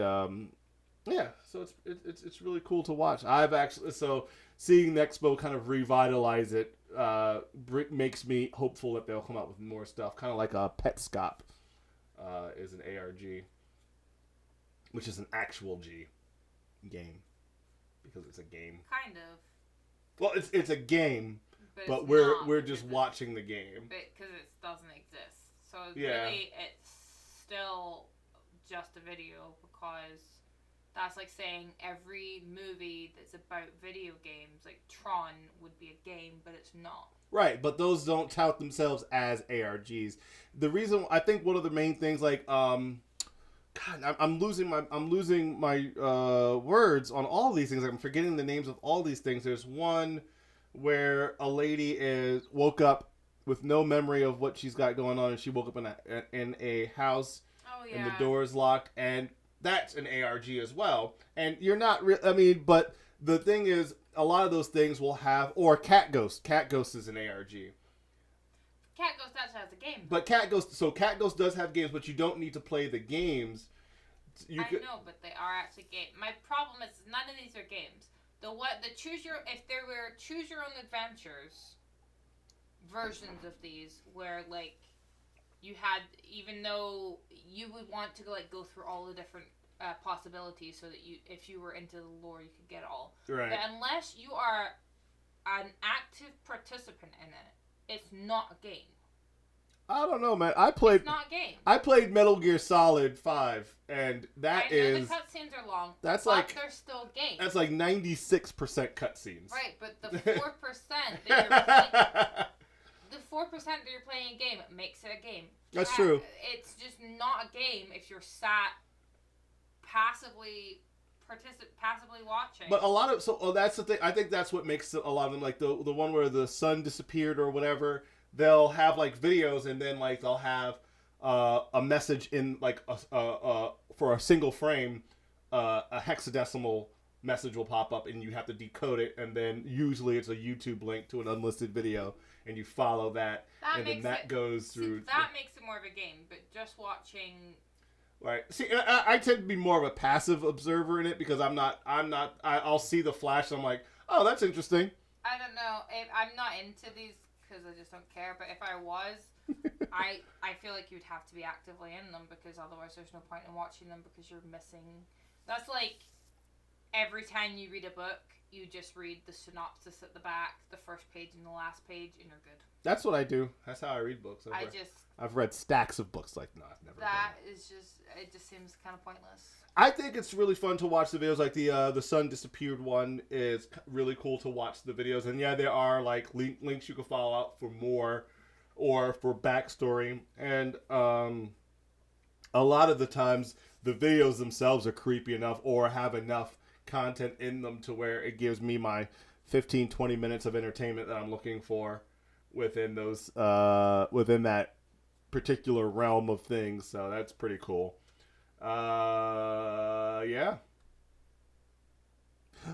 yeah, so it's really cool to watch. Seeing Nexpo kind of revitalize it makes me hopeful that they'll come out with more stuff, kind of like a Petscop is an ARG, which is an actual G game, because it's a game. Kind of. Well, it's a game, but we're just watching the game because it doesn't exist. So yeah. Really, it's still just a video, because that's like saying every movie that's about video games, like Tron, would be a game, but it's not. Right, but those don't tout themselves as ARGs. The reason, I think one of the main things, I'm losing my words on all these things. I'm forgetting the names of all these things. There's one where a lady woke up with no memory of what she's got going on, and she woke up in a house, and the door's locked, and that's an ARG as well. And you're not but the thing is, a lot of those things will have, or Cat Ghost. Cat Ghost is an ARG. Cat Ghost actually has a game. But Cat Ghost does have games, but you don't need to play the games. I know, but they are actually games. My problem is none of these are games. If there were choose your own adventures versions of these, where you had, even though you would want to go through all the different possibilities, so that if you were into the lore, you could get it all. Right. But unless you are an active participant in it, it's not a game. I don't know, man. It's not a game. I played Metal Gear Solid 5, and I know the cutscenes are long. But they're still games. That's like 96% cutscenes. Right, but the 4% that you're playing, that you're playing a game makes it a game. That's true. It's just not a game if you're sat passively watching. But a lot of that's the thing. I think that's what makes a lot of them, like the one where the sun disappeared or whatever. They'll have videos, and then they'll have a message in for a single frame, a hexadecimal message will pop up, and you have to decode it, and then usually it's a YouTube link to an unlisted video, and you follow that and then that goes through. That makes it more of a game, but just watching. Right. See, I tend to be more of a passive observer in it, because I'll see the flash, and I'm like, oh, that's interesting. I don't know. I'm not into these, because I just don't care. But if I was, I feel like you'd have to be actively in them, because otherwise there's no point in watching them, because you're missing. That's like every time you read a book, you just read the synopsis at the back, the first page and the last page, and you're good. That's what I do. That's how I read books. I've read stacks of books like that. It just seems kind of pointless. I think it's really fun to watch the videos. Like the sun disappeared one is really cool to watch the videos. And yeah, there are links you can follow out for more or for backstory. And a lot of the times the videos themselves are creepy enough or have enough content in them to where it gives me my 15-20 minutes of entertainment that I'm looking for within those within that particular realm of things. So that's pretty cool. Yeah.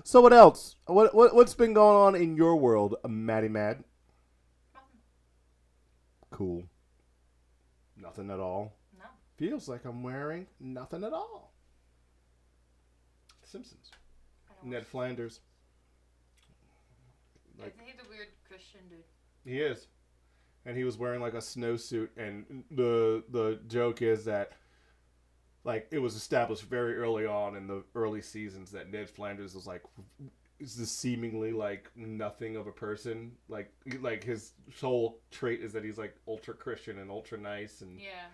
So what else? What's been going on in your world, Maddie Mad? Nothing. Cool. Nothing at all. No. Feels like I'm wearing nothing at all. Simpsons. I don't Ned watch- Flanders. Like, he's a weird Christian dude. He is. And he was wearing like a snowsuit, and the joke is that like it was established very early on in the early seasons that Ned Flanders was like is this seemingly like nothing of a person. Like his whole trait is that he's like ultra Christian and ultra nice and Yeah.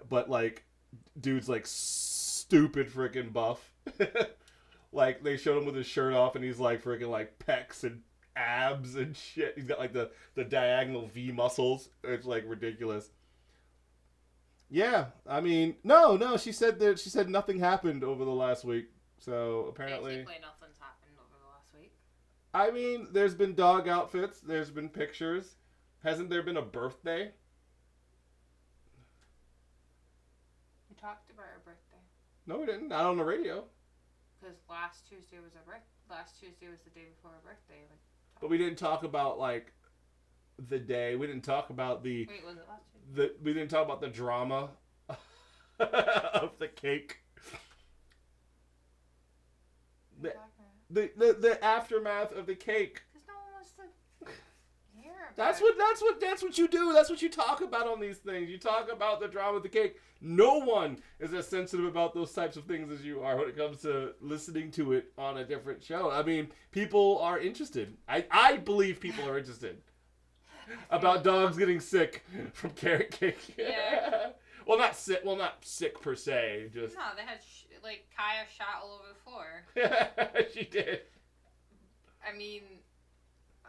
but like dude's like stupid freaking buff. Like they showed him with his shirt off and he's like freaking like pecs and abs and shit. He's got like the diagonal V muscles. It's like ridiculous. Yeah, I mean, no. She said nothing happened over the last week. So apparently, Basically, nothing's happened over the last week. I mean, there's been dog outfits. There's been pictures. Hasn't there been a birthday? We talked about our birthday. No, we didn't. Not on the radio. Because last Tuesday was our birthday. Last Tuesday was the day before our birthday. But we didn't talk about like the day. We didn't talk about the. Wait, was it last Tuesday? We didn't talk about the drama of the cake. The aftermath of the cake. Because no one wants to hear about That's what you do. That's what you talk about on these things. You talk about the drama of the cake. No one is as sensitive about those types of things as you are when it comes to listening to it on a different show. I mean, people are interested. I believe people are interested about dogs getting sick from carrot cake. Yeah. Well, not sick. Well, not sick per se. Just No, they had like Kaya shot all over the floor. she did. I mean, I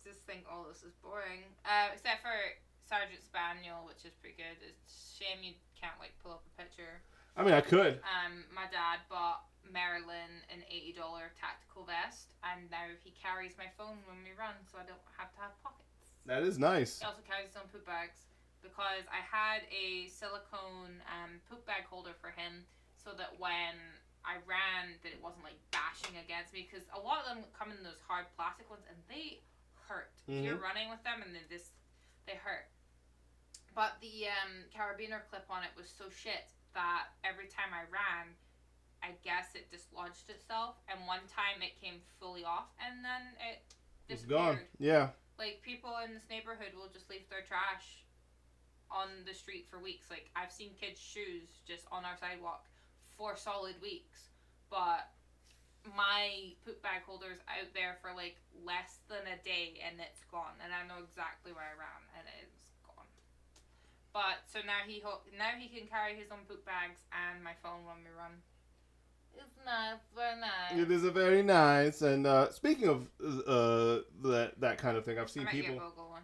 just think all this is boring. Except for Sergeant Spaniel, which is pretty good. It's a shame you can't like pull up a picture. I mean, I could. My dad bought Marilyn an $80 tactical vest, and now he carries my phone when we run, so I don't have to have pockets. That is nice. He also carries his own poop bags because I had a silicone poop bag holder for him, so that when I ran, that it wasn't like bashing against me. Because a lot of them come in those hard plastic ones, and they hurt. If you're running with them, and they hurt. But the carabiner clip on it was so shit that every time I ran, I guess it dislodged itself, and one time it came fully off, and then it It's disappeared. gone. Yeah. Like, people in this neighborhood will just leave their trash on the street for weeks. Like, I've seen kids' shoes just on our sidewalk for solid weeks. But my poop bag holder's out there for, like, less than a day, and it's gone. And I know exactly where I ran, and it's gone. But, so now he can carry his own poop bags and my phone when we run. It's nice, very nice. It is a very nice. And speaking of that kind of thing, I've seen I might people. get Bogle one.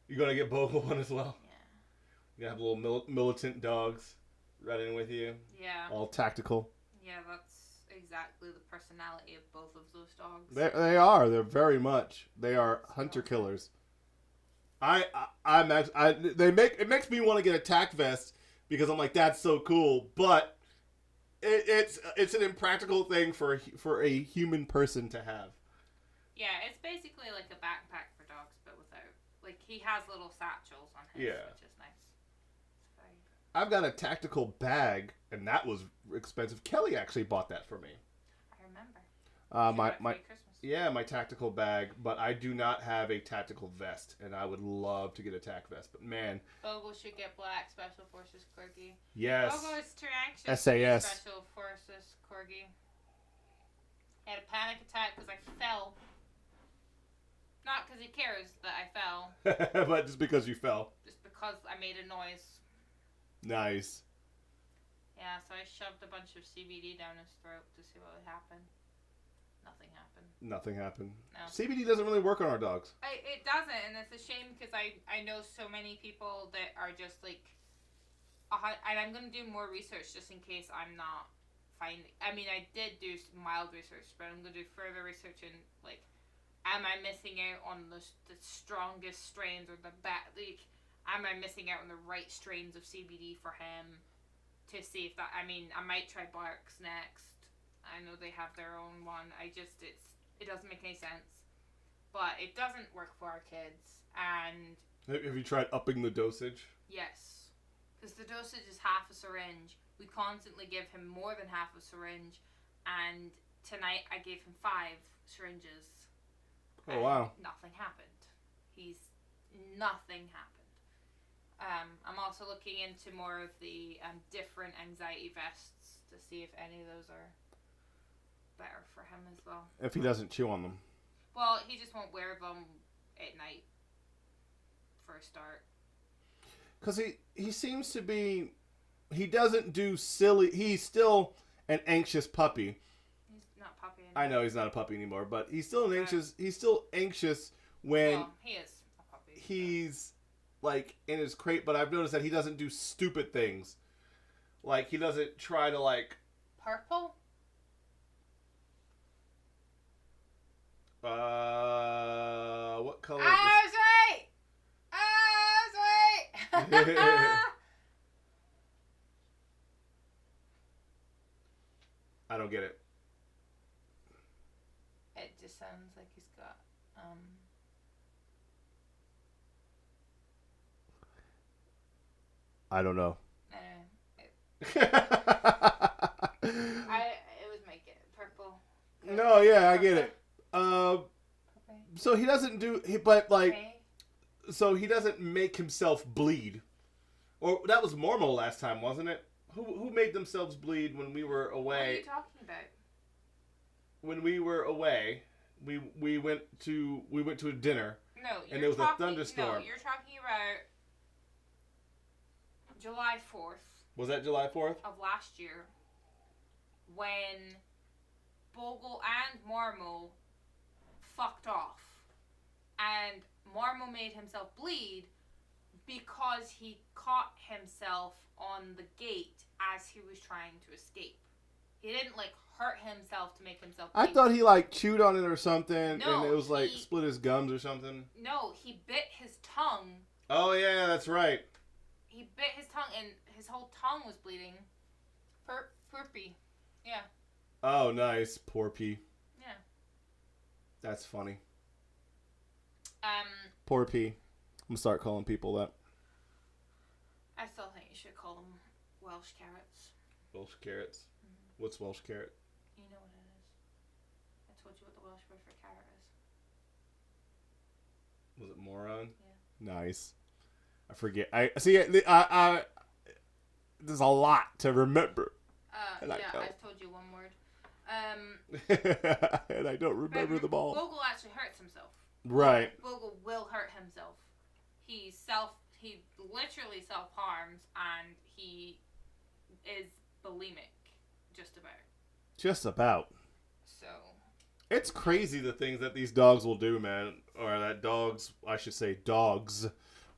You're gonna get Bogle one as well. Yeah. You have little militant dogs running with you, Yeah. all tactical. Yeah, that's exactly the personality of both of those dogs. They are. They're very much. They are hunter killers. It makes me want to get a tack vest because I'm like, that's so cool, but. It's an impractical thing for a human person to have. Yeah, it's basically like a backpack for dogs, but without, like, he has little satchels on his, which is nice. It's very... I've got a tactical bag, and that was expensive. Kelly actually bought that for me. I remember. My Christmas. Yeah, my tactical bag, but I do not have a tactical vest, and I would love to get a tack vest. But man, Bogle should get Black Special Forces Corgi. yes, Bogle is too anxious SAS. to be Special Forces Corgi. I had a panic attack because I fell. Not because he cares that I fell. but just because you fell. Just because I made a noise. Nice. Yeah, so I shoved a bunch of CBD down his throat to see what would happen. Nothing happened. No. CBD doesn't really work on our dogs. It doesn't, and it's a shame because I know so many people that are just like, and I'm going to do more research just in case I'm not finding, I mean, I did do some mild research, but I'm going to do further research in, like, am I missing out on the strongest strains or am I missing out on the right strains of CBD for him to see if that, I mean, I might try Barks next. I know they have their own one. It doesn't make any sense. But it doesn't work for our kids. And Have you tried upping the dosage? yes, because the dosage is half a syringe. We constantly give him more than half a syringe. And tonight I gave him 5 syringes. Oh, wow. Nothing happened. Nothing happened. I'm also looking into more of the different anxiety vests to see if any of those are better for him as well. If he doesn't chew on them. Well, he just won't wear them at night for a start. Because he seems to be... He doesn't do silly... He's still an anxious puppy. He's not puppy anymore. I know he's not a puppy anymore, but he's still an anxious... He's still anxious when... Well, he is a puppy. He's, like, in his crate, but I've noticed that he doesn't do stupid things. Like, he doesn't try to, like... Purple? What color I was right! I don't get it. It just sounds like he's got, I don't know. it was making it purple. No, yeah, I get it. Okay. So he doesn't do, but like, Okay. so he doesn't make himself bleed. Or that was Mormo last time, wasn't it? Who made themselves bleed when we were away? What are you talking about? When we were away, we went to a dinner. No, And there was a thunderstorm. No, you're talking about July 4th Was that July 4th? of last year when Bogle and Marmo fucked off. And Marmo made himself bleed because he caught himself on the gate as he was trying to escape. He didn't, like, hurt himself to make himself bleed. I thought he like chewed on it or something, No, and it was like he- split his gums or something. No, he bit his tongue. Oh yeah, that's right. He bit his tongue and his whole tongue was bleeding. Purpy. Yeah. Oh nice, poor P. Yeah. That's funny. Poor P. I'm gonna start calling people that. I still think you should call them Welsh carrots. Welsh carrots. What's Welsh carrot? You know what it is. I told you what the Welsh word for carrot is. Was it moron? Yeah. Nice. I forget. I see. I there's a lot to remember. And I Yeah, don't. I've told you one word. And I don't remember them all. Bogle actually hurts himself. Right. Bogle will hurt himself. He literally self-harms, and he is bulimic, just about. Just about. So. It's crazy the things that these dogs will do, man. Or that dogs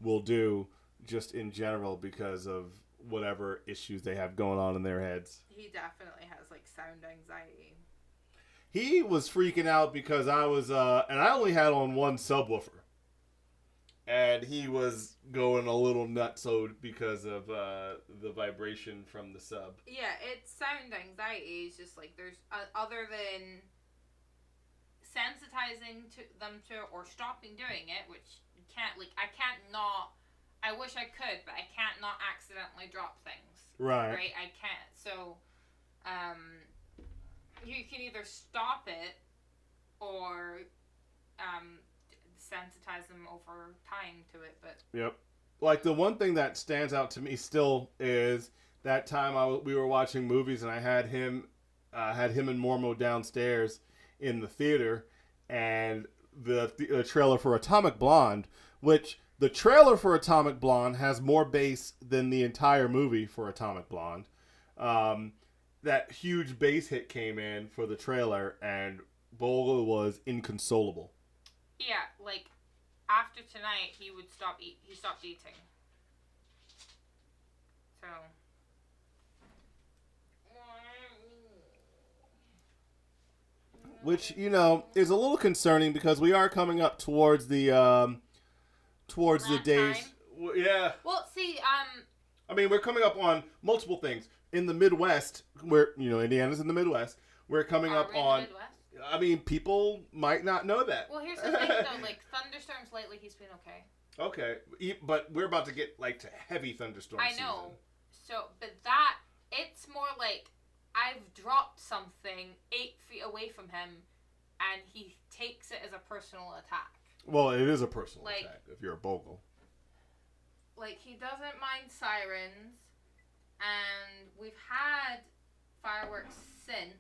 will do just in general because of whatever issues they have going on in their heads. He definitely has, like, sound anxiety. He was freaking out because I was, and I only had on one subwoofer. And he was going a little nutso because of the vibration from the sub. Yeah, it's sound anxiety. It's just, like, there's, other than sensitizing them to or stopping doing it, which you can't, like, I wish I could, but I can't not accidentally drop things. Right. Right? I can't. So, you can either stop it or sensitize them over time to it, but... Yep. Like, the one thing that stands out to me still is that time we were watching movies and I had him and Mormo downstairs in the theater, and the trailer for Atomic Blonde, which the trailer for Atomic Blonde has more bass than the entire movie for Atomic Blonde. That huge bass hit came in for the trailer, and Bogle was inconsolable. Yeah, like, after tonight, he stopped eating. So... Which, is a little concerning because we are coming up towards the days. Time. Yeah. Well, see, I mean, we're coming up on multiple things. In the Midwest, where, Indiana's in the Midwest, we're coming up are we in the on... Midwest? I mean, people might not know that. Well, here's the thing, though. Like, thunderstorms lately, he's been okay. Okay. But we're about to get, like, to heavy thunderstorm I know. So, but it's more like I've dropped something 8 feet away from him, and he takes it as a personal attack. Well, it is a personal Like- attack if you're a bogle. Like, he doesn't mind sirens, and we've had fireworks since,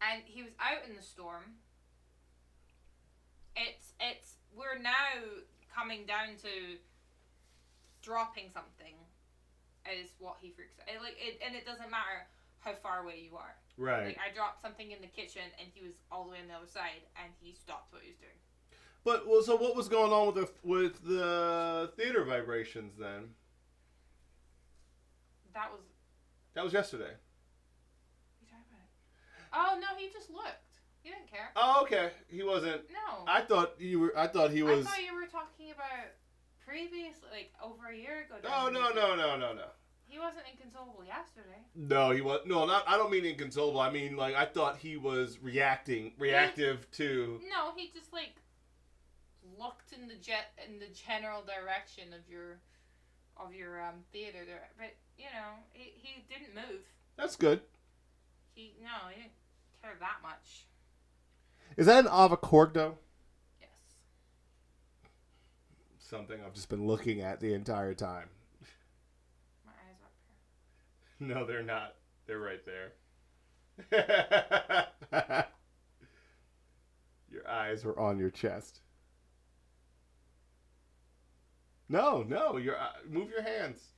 and he was out in the storm. We're now coming down to dropping something is what he freaks out. And it doesn't matter how far away you are. Right. Like, I dropped something in the kitchen, and he was all the way on the other side, and he stopped what he was doing. But well, so what was going on with the theater vibrations then? That was... That was yesterday. What are you talking about? Oh, no, he just looked. He didn't care. Oh, okay. He wasn't. No. I thought he was. I thought you were talking about previously, like, over a year ago. Oh, no. He wasn't inconsolable yesterday. No, he was. No, not. I don't mean inconsolable. I mean, like, I thought he was reactive to. No, he just, like, looked in the general direction of your theater there. But, you know, he didn't move. That's good. He didn't care that much. Is that an avocado? Yes. Something I've just been looking at the entire time. My eyes are up here. No, they're not. They're right there. Your eyes were on your chest. No, move your hands.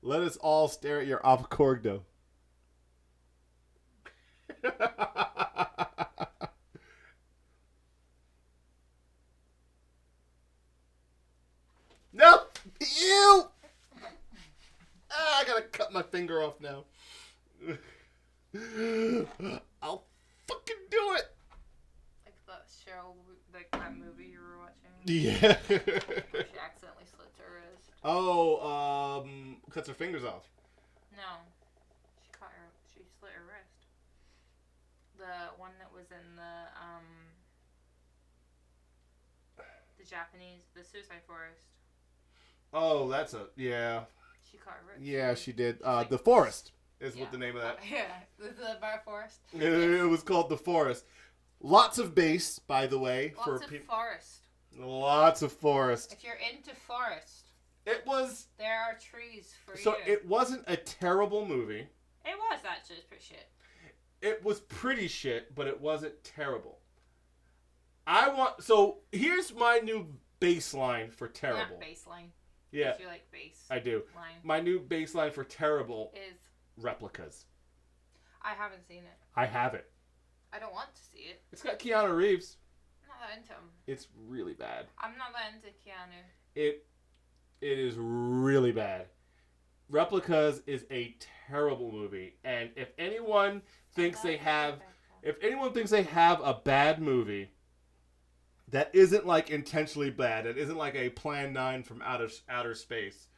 Let us all stare at your avocado. No! Ew! I gotta cut my finger off now. I'll fucking do it! Like that show, like that movie you were watching. Yeah. Where she accidentally slits her wrist. Oh, cuts her fingers off. No. She slit her wrist. The one that was in the Japanese, the Suicide Forest. Oh, yeah. She cut her wrist. Yeah, she did. The Forest is what the name of that. Yeah, the Bar Forest. It was called The Forest. Lots of bass, by the way. Lots of forest. Lots of forest. If you're into forest, It was... there are trees for you. So it wasn't a terrible movie. It was actually. It's pretty shit. It was pretty shit, but it wasn't terrible. So here's my new baseline for terrible. Not baseline. Yeah, You like bass. I do. Line. My new baseline for terrible Is replicas. I haven't seen it. I have it. I don't want to see it. It's got Keanu Reeves. I'm not that into him. It's really bad. I'm not that into Keanu. It is really bad. Replicas is a terrible movie, and if anyone thinks they have a bad movie that isn't like intentionally bad, that isn't like a Plan 9 from outer space,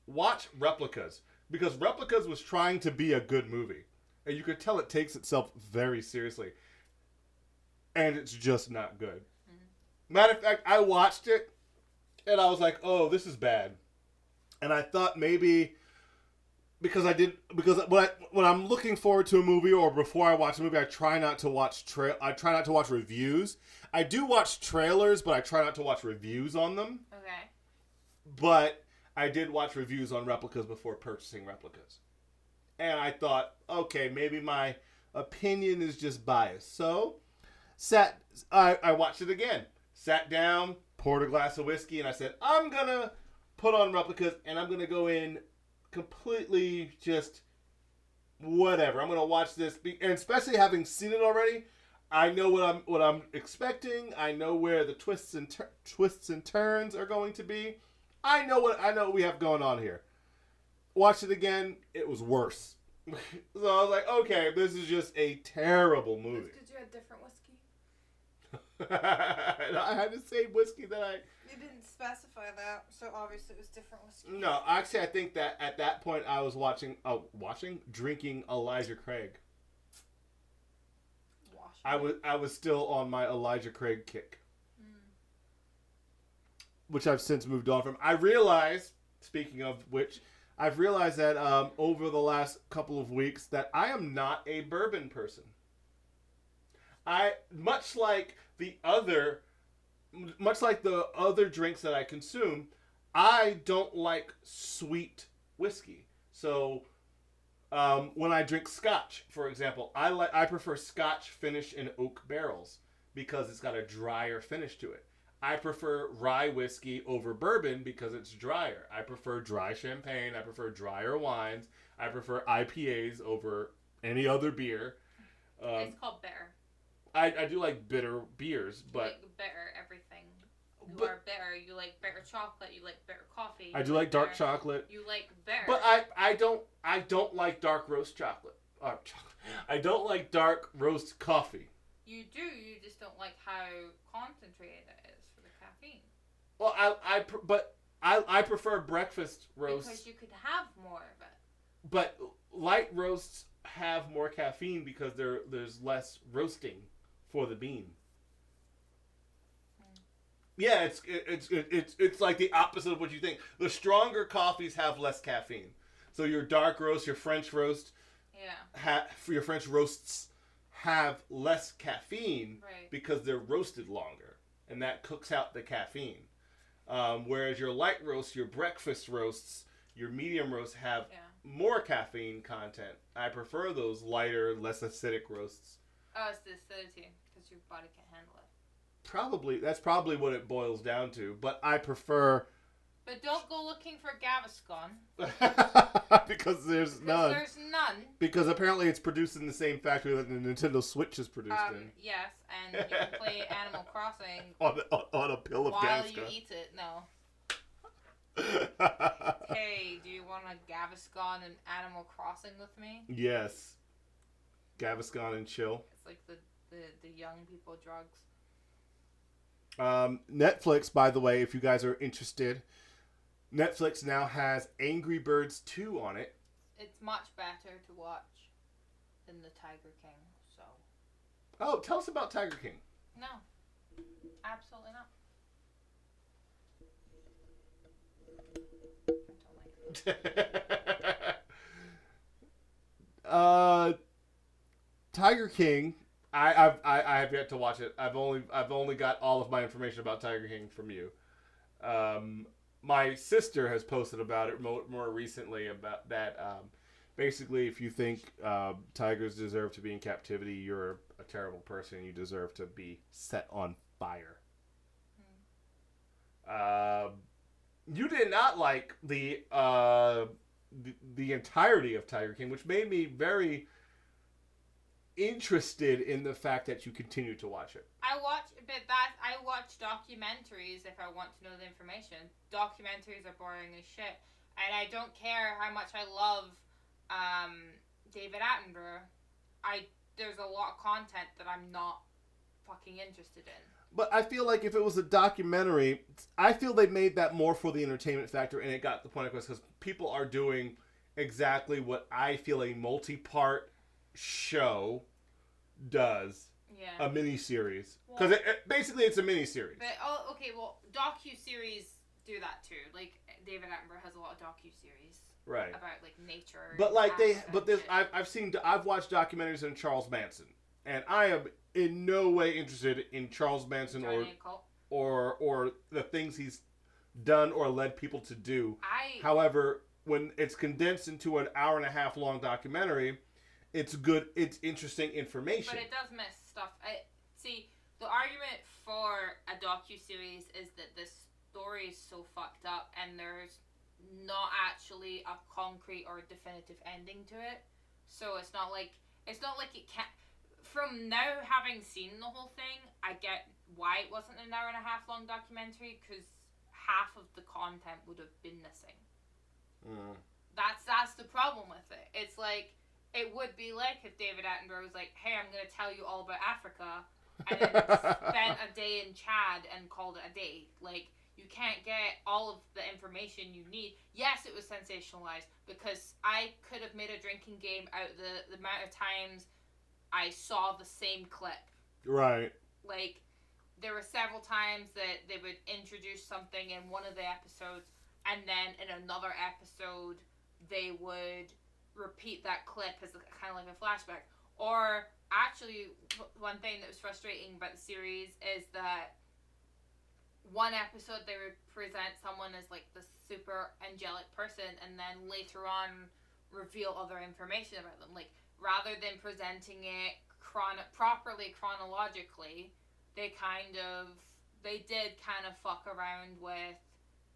watch Replicas, because Replicas was trying to be a good movie, and you could tell it takes itself very seriously, and it's just not good. Mm-hmm. Matter of fact, I watched it and I was like, oh, this is bad. And I thought maybe because when I'm looking forward to a movie, or before I watch a movie, I try not to watch reviews. I do watch trailers, but I try not to watch reviews on them. Okay. But I did watch reviews on Replicas before purchasing Replicas. And I thought, okay, maybe my opinion is just biased. So I watched it again. Sat down, poured a glass of whiskey, and I said, I'm going to put on Replicas, and I'm going to go in completely just whatever. I'm going to watch this, and especially having seen it already, I know what I'm expecting. I know where the twists and turns are going to be. I know what we have going on here. Watched it again, it was worse. So I was like, okay, this is just a terrible movie. Because you had different whiskey. I had the same whiskey that You didn't specify that, so obviously it was different whiskey. No, actually, I think that at that point I was drinking Elijah Craig. I was still on my Elijah Craig kick, which I've since moved on from. I realized, speaking of which, I've realized that over the last couple of weeks that I am not a bourbon person. Much like the other drinks that I consume, I don't like sweet whiskey. So when I drink scotch, for example, I prefer scotch finished in oak barrels because it's got a drier finish to it. I prefer rye whiskey over bourbon because it's drier. I prefer dry champagne. I prefer drier wines. I prefer IPAs over any other beer. It's called bitter. I do like bitter beers, but... You like bitter everything. You are bitter. You like bitter chocolate. You like bitter coffee. I do like dark chocolate. You like bitter. But I don't like dark roast chocolate. I don't like dark roast coffee. You do. You just don't like how concentrated it is for the caffeine. Well, I prefer breakfast roasts. Because you could have more of it. But light roasts have more caffeine because there's less roasting for the bean. Yeah, it's like the opposite of what you think. The stronger coffees have less caffeine. So your dark roast, your French roast, your French roasts have less caffeine because they're roasted longer, and that cooks out the caffeine. Whereas your light roasts, your breakfast roasts, your medium roasts have more caffeine content. I prefer those lighter, less acidic roasts. Oh, it's the acidity because your body can't handle it. That's probably what it boils down to. But I prefer. But don't go looking for Gaviscon. Because there's none. There's none. Because apparently it's produced in the same factory that the Nintendo Switch is produced in. Yes, and you can play Animal Crossing on a pill of while Gaviscon. you eat it. No. Hey, do you want a Gaviscon and Animal Crossing with me? Yes. Gaviscon and chill. It's like the young people drugs. Netflix, by the way, if you guys are interested, Netflix now has Angry Birds 2 on it. It's much better to watch than the Tiger King, so. Oh, tell us about Tiger King. No. Absolutely not. Tiger King. I have yet to watch it. I've only got all of my information about Tiger King from you. My sister has posted about it more recently about that. Basically, if you think tigers deserve to be in captivity, you're a terrible person. You deserve to be set on fire. You did not like the entirety of Tiger King, which made me very interested in the fact that you continue to watch it. I watch documentaries if I want to know the information. Documentaries are boring as shit, and I don't care how much I love David Attenborough. There's a lot of content that I'm not fucking interested in. But I feel like if it was a documentary, I feel they made that more for the entertainment factor, and it got the point across because people are doing exactly what I feel a multi-part show does. Yeah. A mini-series. Because basically it's a mini-series. But, docu-series do that too. Like, David Attenborough has a lot of docu-series. Right. About, like, nature. But, like, I've watched documentaries on Charles Manson. And I am in no way interested in Charles Manson or the things he's done or led people to do. However, when it's condensed into an hour-and-a-half long documentary, it's good. It's interesting information. But it does miss stuff. See, the argument for a docu-series is that this story is so fucked up and there's not actually a concrete or definitive ending to it. So it's not like it can't. From now having seen the whole thing, I get why it wasn't an hour-and-a-half long documentary, because half of the content would have been missing. That's the problem with it. It's like, it would be like if David Attenborough was like, hey, I'm going to tell you all about Africa, and then spent a day in Chad and called it a day. Like, you can't get all of the information you need. Yes, it was sensationalized, because I could have made a drinking game out of the amount of times I saw the same clip. Right. Like, there were several times that they would introduce something in one of the episodes, and then in another episode, they would repeat that clip as kind of like a flashback. Or actually, one thing that was frustrating about the series is that one episode they would present someone as like this super angelic person, and then later on reveal other information about them. Like, rather than presenting it properly chronologically, they did kind of fuck around with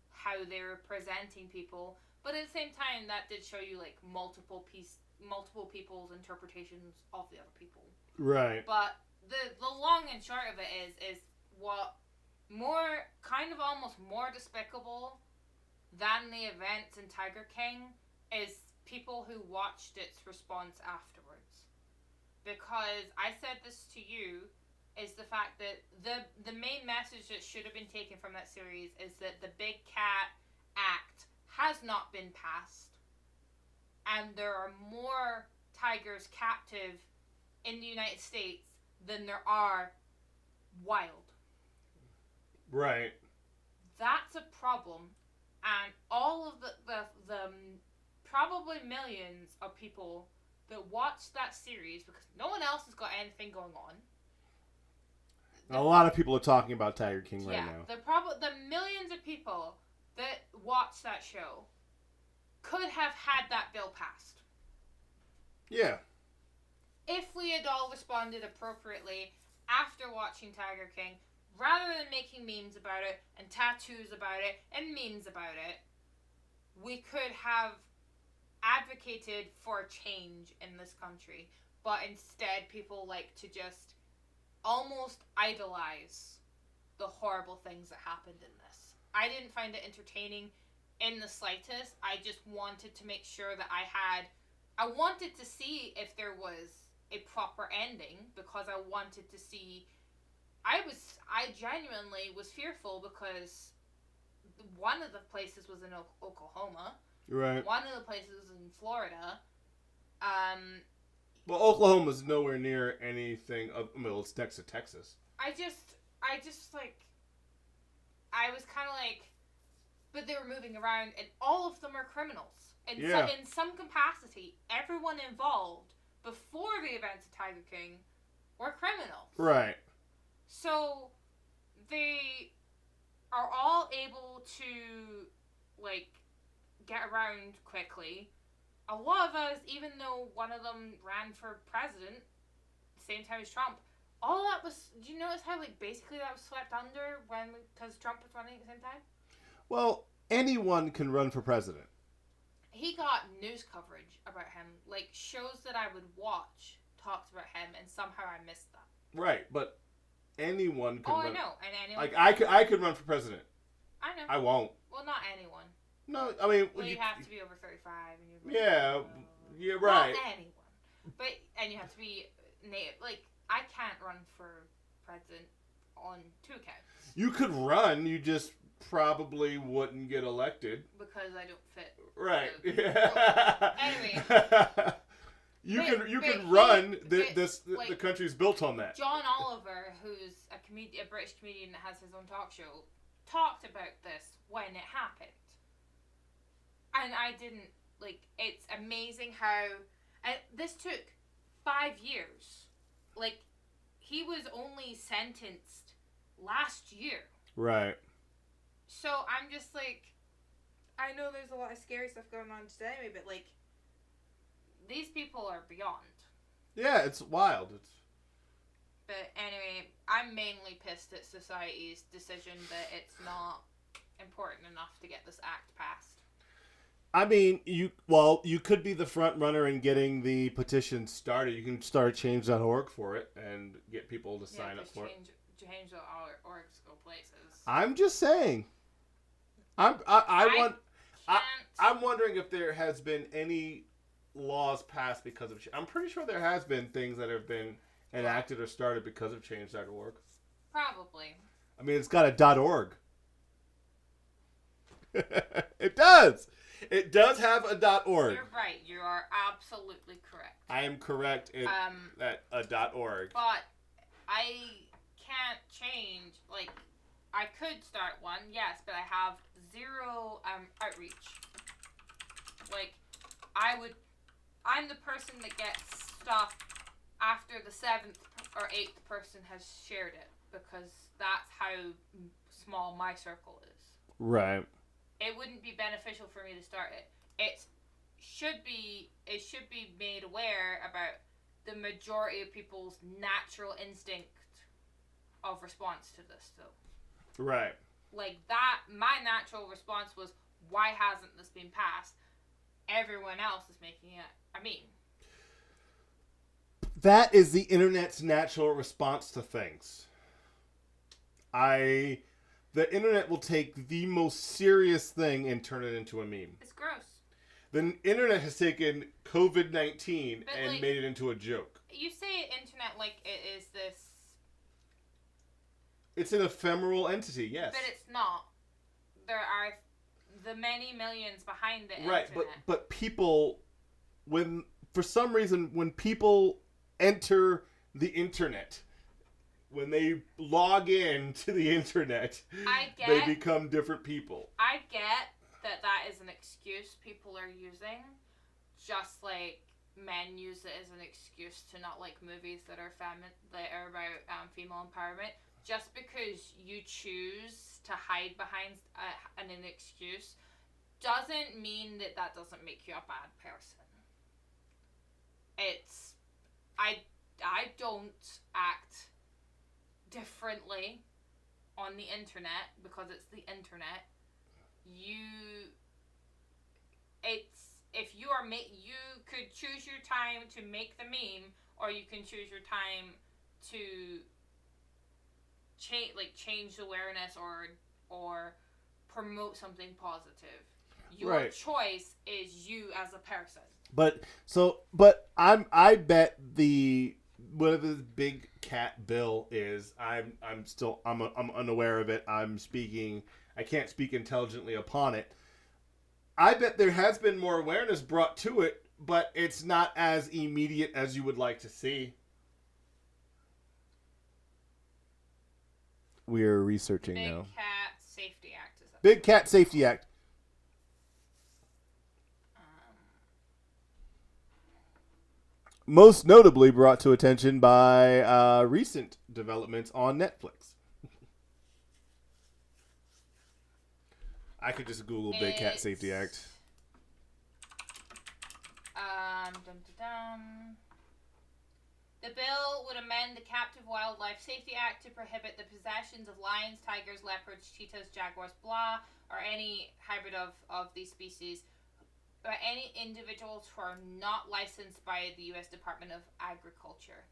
how they were presenting people. But at the same time, that did show you like multiple people's interpretations of the other people. Right. But the long and short of it is what more kind of almost more despicable than the events in Tiger King is people who watched its response afterwards. Because I said this to you, is the fact that the main message that should have been taken from that series is that the Big Cat Act has not been passed, and there are more tigers captive in the United States than there are wild. Right. That's a problem, and all of the probably millions of people that watched that series, because no one else has got anything going on. A lot of people are talking about Tiger King right now. The millions of people that watched that show could have had that bill passed. Yeah. If we had all responded appropriately after watching Tiger King, rather than making memes about it, and tattoos about it, and memes about it, we could have advocated for change in this country. But instead, people like to just almost idolize the horrible things that happened in this. I didn't find it entertaining in the slightest. I just wanted to make sure that I wanted to see if there was a proper ending, because I wanted to see. I genuinely was fearful, because one of the places was in Oklahoma. Right. One of the places was in Florida. Well, Oklahoma's nowhere near anything. Well, it's next to Texas. I just like, I was kind of like, but they were moving around, and all of them are criminals. And yeah. In some capacity, everyone involved before the events of Tiger King were criminals. Right. So they are all able to, like, get around quickly. A lot of us, even though one of them ran for president, same time as Trump, all that was, do you notice how, like, basically that was swept under because Trump was running at the same time? Well, anyone can run for president. He got news coverage about him, like, shows that I would watch talked about him, and somehow I missed that. Right, but anyone can run. I know, and anyone. Like, I could run for president. I know. I won't. Well, not anyone. No, I mean... Well, you have to be over 35. And you're right. Not anyone. And you have to be native. Like, I can't run for president on 2 counts. You could run, you just probably wouldn't get elected. Because I don't fit. Right. Well, anyway. You can run. The country's built on that. John Oliver, who's a British comedian that has his own talk show, talked about this when it happened. And I didn't, like, it's amazing how, this took 5 years. Like, he was only sentenced last year. Right. So I'm just like, I know there's a lot of scary stuff going on today, but, like, these people are beyond. Yeah, it's wild. But anyway, I'm mainly pissed at society's decision that it's not important enough to get this act passed. I mean, you could be the front runner in getting the petition started. You can start change.org for it and get people to sign up for it. Change.org's go places. I'm just saying. I'm wondering if there has been any laws passed because of. I'm pretty sure there has been things that have been enacted or started because of change.org. Probably. I mean, it's got a .org. It does. It does have a .org. You're right. You are absolutely correct. I am correct in that a .org. But I can't change. Like, I could start one, yes, but I have zero outreach. Like, I'm the person that gets stuff after the 7th or 8th person has shared it, because that's how small my circle is. Right. It wouldn't be beneficial for me to start it. It should be made aware about the majority of people's natural instinct of response to this, though. Right. Like that, my natural response was, why hasn't this been passed? Everyone else is making it a meme. That is the internet's natural response to things. The internet will take the most serious thing and turn it into a meme. It's gross. The internet has taken COVID-19 But, and like, made it into a joke. You say internet like it is this... It's an ephemeral entity, yes. But it's not. There are the many millions behind the right, internet. but people, for some reason, when people enter the internet, when they log in to the internet, they become different people. I get that is an excuse people are using, just like men use it as an excuse to not like movies that are about female empowerment. Just because you choose to hide behind an excuse doesn't mean that doesn't make you a bad person. I don't act differently on the internet because it's the internet. You could choose your time to make the meme, or you can choose your time to change awareness or promote something positive. Your choice is you as a person. But I bet whatever the big cat bill is, I'm unaware of it. I can't speak intelligently upon it. I bet there has been more awareness brought to it, but it's not as immediate as you would like to see. We're researching now. Big Cat Safety Act. Big Cat Safety Act. Most notably brought to attention by recent developments on Netflix. I could just Google Big Cat Safety Act. The bill would amend the Captive Wildlife Safety Act to prohibit the possessions of lions, tigers, leopards, cheetahs, jaguars, blah, or any hybrid of these species by any individuals who are not licensed by the U.S. Department of Agriculture.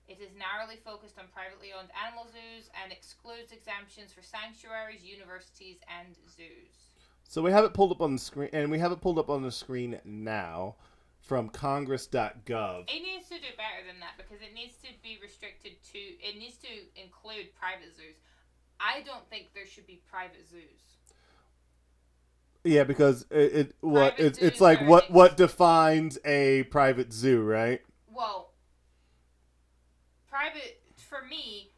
It is narrowly focused on privately owned animal zoos and excludes exemptions for sanctuaries, universities, and zoos. So we have it pulled up on the screen, and we have it pulled up on the screen now from congress.gov. It needs to do better than that, because it needs to be it needs to include private zoos. I don't think there should be private zoos. Yeah, because it's like what defines a private zoo, right? Well, for me,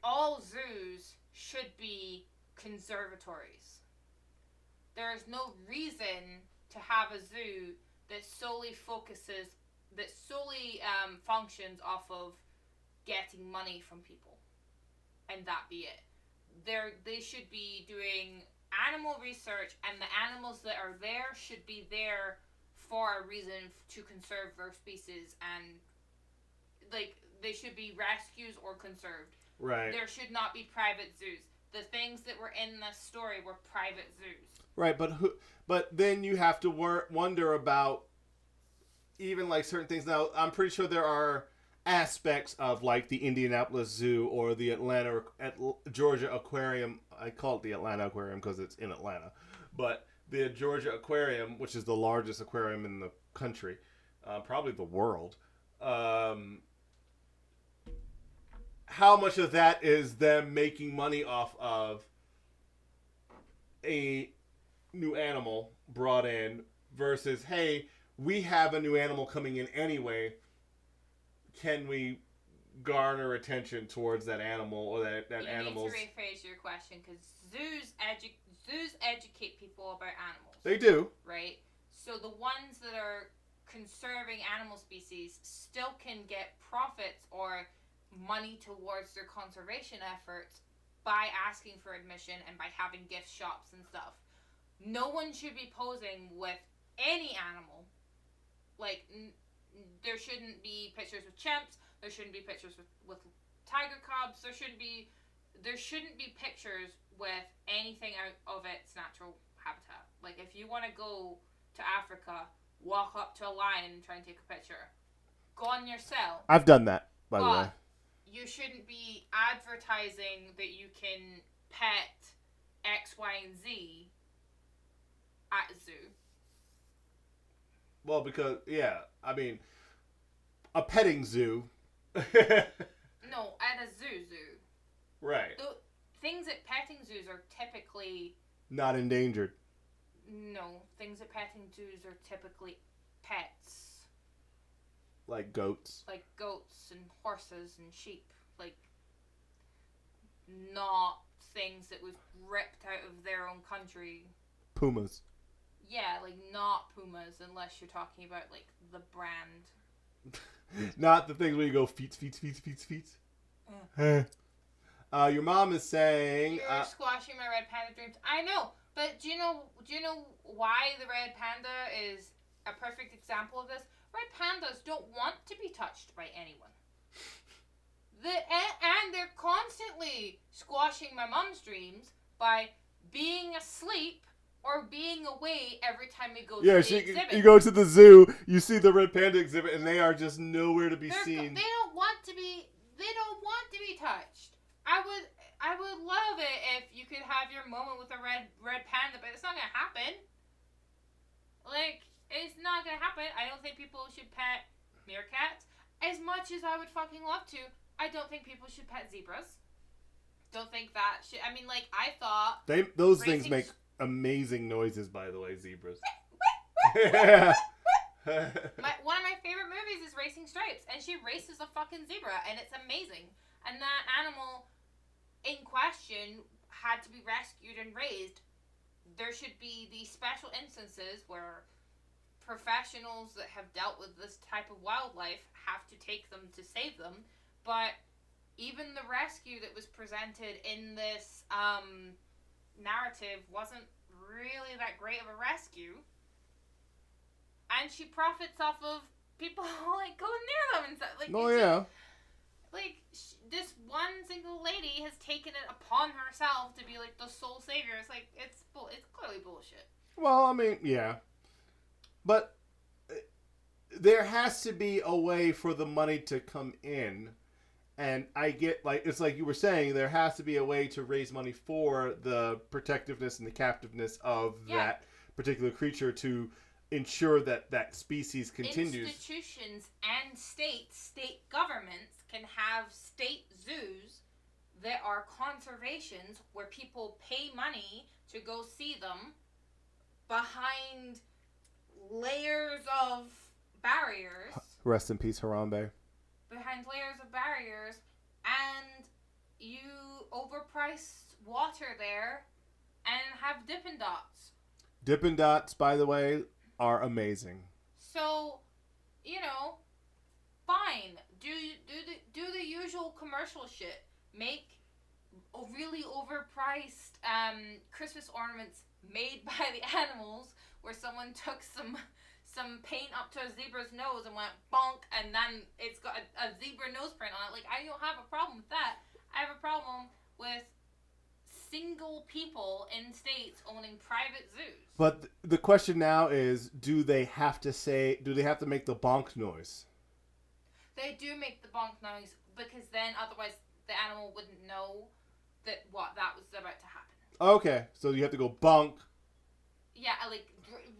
all zoos should be conservatories. There is no reason to have a zoo that solely functions off of getting money from people, and that be it. They should be doing animal research, and the animals that are there should be there for a reason to conserve their species, and they should be rescues or conserved. Right. There should not be private zoos. The things that were in this story were private zoos. Right, but then you have to wonder about even like certain things. Now, I'm pretty sure there are aspects of like the Indianapolis Zoo or the Georgia Aquarium. I call it the Atlanta Aquarium because it's in Atlanta, but the Georgia Aquarium, which is the largest aquarium in the country, probably the world. How much of that is them making money off of a new animal brought in versus, hey, we have a new animal coming in anyway. Can we garner attention towards that animal or that animal's... You need to rephrase your question, because zoos educate people about animals. They do. Right? So the ones that are conserving animal species still can get profits or money towards their conservation efforts by asking for admission and by having gift shops and stuff. No one should be posing with any animal. Like, there shouldn't be pictures with chimps. There shouldn't be pictures with tiger cubs. There shouldn't be pictures with anything out of its natural habitat. Like, if you want to go to Africa, walk up to a lion and try and take a picture. Go on yourself. I've done that, by the way. You shouldn't be advertising that you can pet X, Y, and Z at a zoo. Well, because, yeah, I mean, a petting zoo. No, at a zoo. Right. The things at petting zoos are typically... Not endangered. No, things at petting zoos are typically pets. Like goats. Like goats and horses and sheep. Like, not things that was ripped out of their own country. Pumas. Yeah, like, not pumas, unless you're talking about, like, the brand. Not the things where you go feet. Your mom is saying... You're squashing my red panda dreams. I know, but do you know why the red panda is a perfect example of this? Red pandas don't want to be touched by anyone. And they're constantly squashing my mom's dreams by being asleep or being away every time we go to the exhibit. You go to the zoo, you see the red panda exhibit, and they are just nowhere to be seen. They don't want to be touched. I would love it if you could have your moment with a red panda, but it's not gonna happen. Like, it's not gonna happen. I don't think people should pet meerkats. As much as I would fucking love to, I don't think people should pet zebras. Don't think that should... I mean, like, I thought... Those things make amazing noises, by the way, zebras. One of my favorite movies is Racing Stripes, and she races a fucking zebra, and it's amazing. And that animal in question had to be rescued and raised. There should be these special instances where professionals that have dealt with this type of wildlife have to take them to save them. But even the rescue that was presented in this narrative wasn't really that great of a rescue. And she profits off of people like going near them and stuff. Like, this one single lady has taken it upon herself to be like the sole savior. It's like, it's clearly bullshit. Well, I mean, yeah. But there has to be a way for the money to come in. And I get, like, it's like you were saying, there has to be a way to raise money for the protectiveness and the captiveness of that particular creature to ensure that that species continues. Institutions and state governments can have state zoos that are conservations where people pay money to go see them behind layers of barriers. Rest in peace, Harambe. Behind layers of barriers, and you overprice water there and have Dippin' Dots. Dippin' Dots, by the way, are amazing. So, fine. Do the usual commercial shit. Make really overpriced Christmas ornaments made by the animals, where someone took some paint up to a zebra's nose and went bonk, and then it's got a zebra nose print on it. Like, I don't have a problem with that. I have a problem with single people in states owning private zoos. But the question now is, do they have to make the bonk noise? They do make the bonk noise, because then otherwise the animal wouldn't know that that was about to happen. Okay, so you have to go bonk. Yeah, like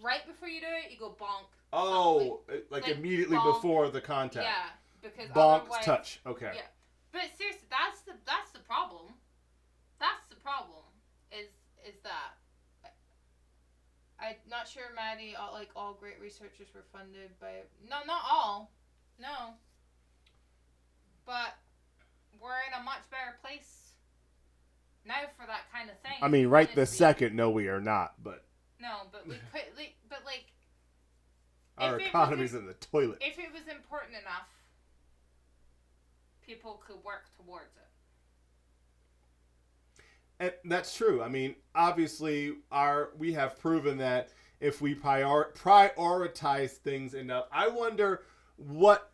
right before you do it, you go bonk. Oh, like immediately bonk, before the contact. Yeah, because bonk touch. Okay. Yeah, but seriously, that's the problem. That's the problem. Is that I'm not sure, Maddie. All great researchers were funded by. No, not all. No. But we're in a much better place now for that kind of thing. I mean, right this second, no, we are not. But no, but we could. But Our economy's in the toilet. If it was important enough, people could work towards it. And that's true. I mean, obviously, we have proven that if we prioritize things enough. I wonder what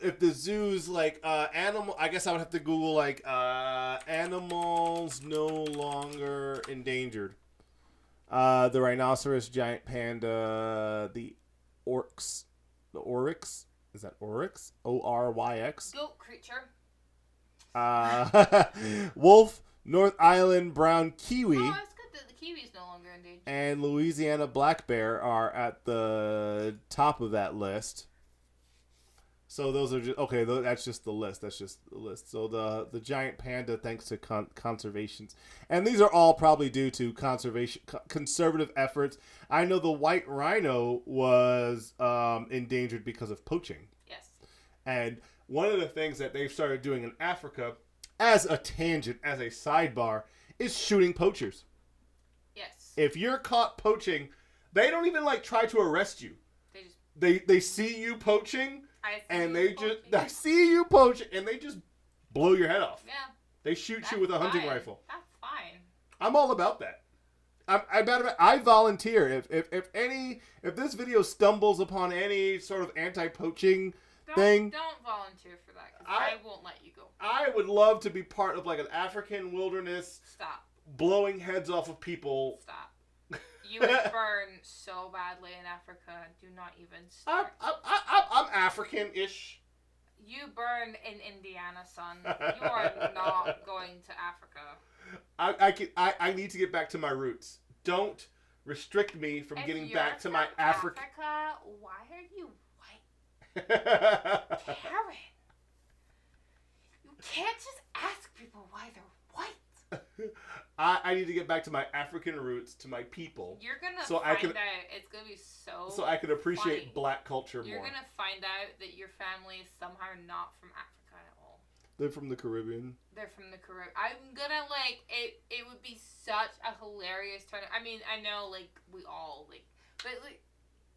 if the zoos like animal. I guess I would have to Google like animals no longer endangered. The rhinoceros, giant panda, the oryx. Is that oryx? Oryx. Goat creature. Wolf, North Island brown kiwi. Oh, that's good that the kiwi's no longer endangered. And Louisiana black bear are at the top of that list. So those are just okay. That's just the list. So the giant panda, thanks to conservations, and these are all probably due to conservative efforts. I know the white rhino was endangered because of poaching. Yes. And one of the things that they've started doing in Africa, as a tangent, as a sidebar, is shooting poachers. Yes. If you're caught poaching, they don't even like try to arrest you. They see you poaching. I see you poach, and they just blow your head off. Yeah. They shoot you with a hunting rifle. That's fine. I'm all about that. I volunteer. If this video stumbles upon any sort of anti-poaching thing, don't volunteer for that, because I won't let you go. I would love to be part of like an African wilderness. Stop. Blowing heads off of people. Stop. You would burn so badly in Africa. Do not even start. I'm African-ish. You burn in Indiana, son. You are not going to Africa. I need to get back to my roots. Don't restrict me from getting back to my Africa. Why are you white? Karen. You can't just ask people why they're white. I need to get back to my African roots, to my people. You're gonna find out. It's gonna be so I can appreciate funny. black culture more. You're gonna find out that your family is somehow not from Africa at all. They're from the Caribbean. They're from the Caribbean. I'm gonna like it. It would be such a hilarious turn. I mean, I know like we all like, but like,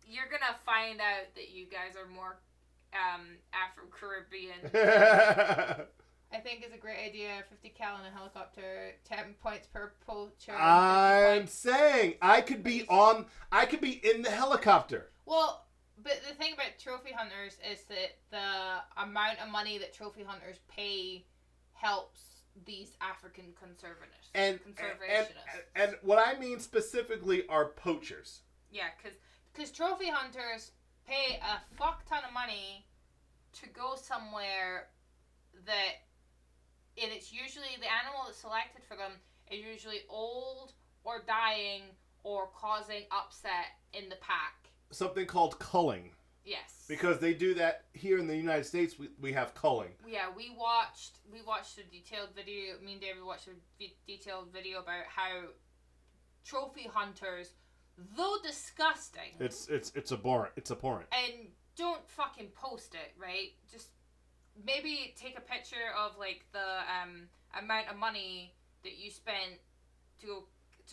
you're gonna find out that you guys are more Afro-Caribbean. I think it's a great idea. 50 cal in a helicopter, 10 points per poacher. I'm saying I could be in the helicopter. Well, but the thing about trophy hunters is that the amount of money that trophy hunters pay helps these African conservationists. And what I mean specifically are poachers. Yeah, because trophy hunters pay a fuck ton of money to go somewhere that... And it's usually the animal that's selected for them is usually old or dying or causing upset in the pack. Something called culling. Yes. Because they do that here in the United States. We have culling. Yeah, we watched a detailed video. Me and David watched a detailed video about how trophy hunters, though disgusting, it's abhorrent. It's abhorrent. And don't fucking post it, right? Just maybe take a picture of like the amount of money that you spent to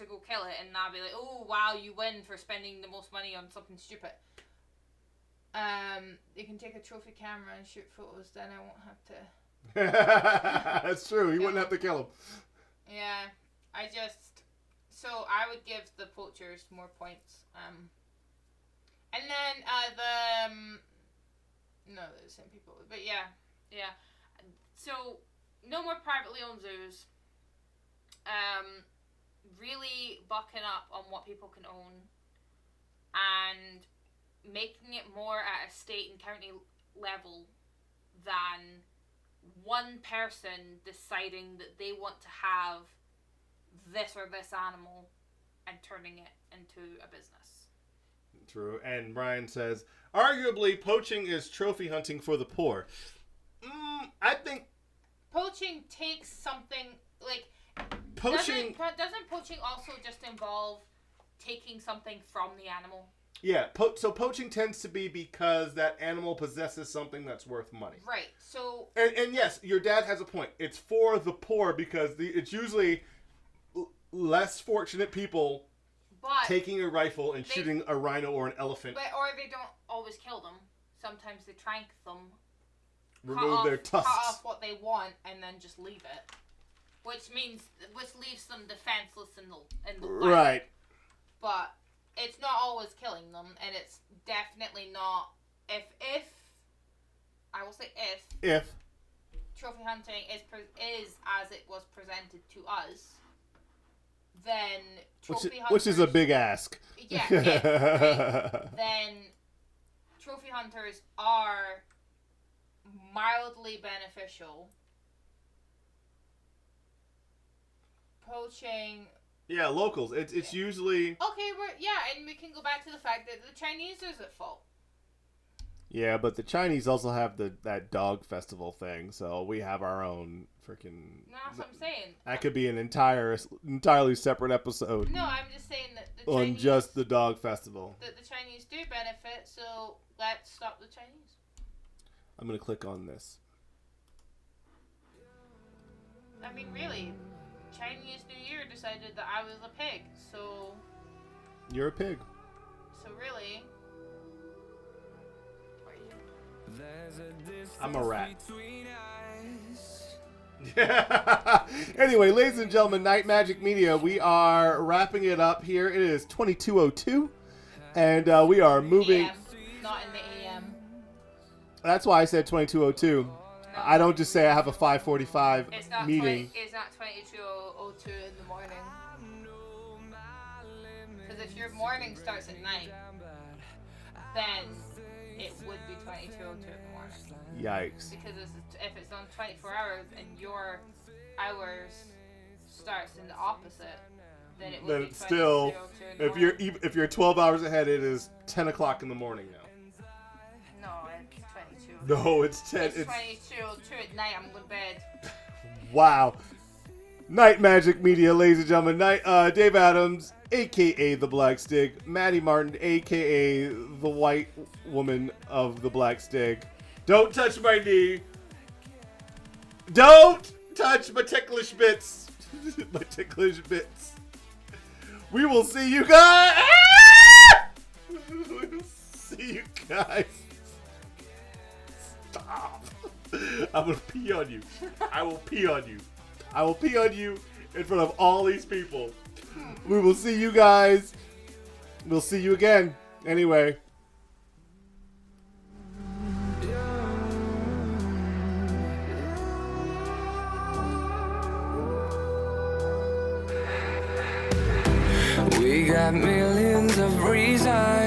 go kill it, and not be like, oh wow, you win for spending the most money on something stupid. You can take a trophy camera and shoot photos. Then I won't have to. That's true. He wouldn't have to kill him. Yeah, so I would give the poachers more points. And then no, they're the same people, but yeah. So, no more privately owned zoos. Really bucking up on what people can own. And making it more at a state and county level than one person deciding that they want to have this or this animal and turning it into a business. True. And Brian says, arguably, poaching is trophy hunting for the poor. I think poaching takes something like poaching. Doesn't poaching also just involve taking something from the animal? Yeah. So poaching tends to be because that animal possesses something that's worth money. Right. So. And yes, your dad has a point. It's for the poor because it's usually less fortunate people But taking a rifle and shooting a rhino or an elephant. Or they don't always kill them. Sometimes they trank them. Remove their tusks. Cut off what they want and then just leave it. Which leaves them defenseless in the wild. Right. But it's not always killing them, and it's definitely not if I will say if trophy hunting is as it was presented to us, then trophy hunters, which is a big ask. Yeah. Right? Then trophy hunters are mildly beneficial. Poaching. Yeah, locals. It's usually Okay, and we can go back to the fact that the Chinese is at fault. Yeah, but the Chinese also have that dog festival thing, so we have our own freaking. No, that's what I'm saying. That could be an entirely separate episode. No, I'm just saying that the on Chinese, just the dog festival. That the Chinese do benefit, so let's stop the Chinese. I'm gonna click on this. I mean, really, Chinese New Year decided that I was a pig, so. You're a pig. So really. I'm a rat. Anyway, ladies and gentlemen, Night Majik Media, we are wrapping it up here. It is 22:02, and we are moving. AM, not in the AM. That's why I said 22:02. No. I don't just say I have a 5:45 meeting. It's not 22:02 in the morning. Because if your morning starts at night, then it would be 22:02 in the morning. Yikes. Because if it's on 24 hours and your hours starts in the opposite, then it would be 22:02 still, in the morning. if you're 12 hours ahead, it is 10 o'clock in the morning now. No, it's 22. No, it's 10. It's 22:02 at night. I'm going to bed. Wow. Night Majik Media, ladies and gentlemen. Dave Adams, a.k.a. The Black Stig. Maddie Martin, a.k.a. the white woman of The Black Stig. Don't touch my knee. Don't touch my ticklish bits. My ticklish bits. We will see you guys. We will see you guys. Stop. I'm going to pee on you. I will pee on you. I will pee on you in front of all these people. We will see you guys. We'll see you again. Anyway. We got millions of reasons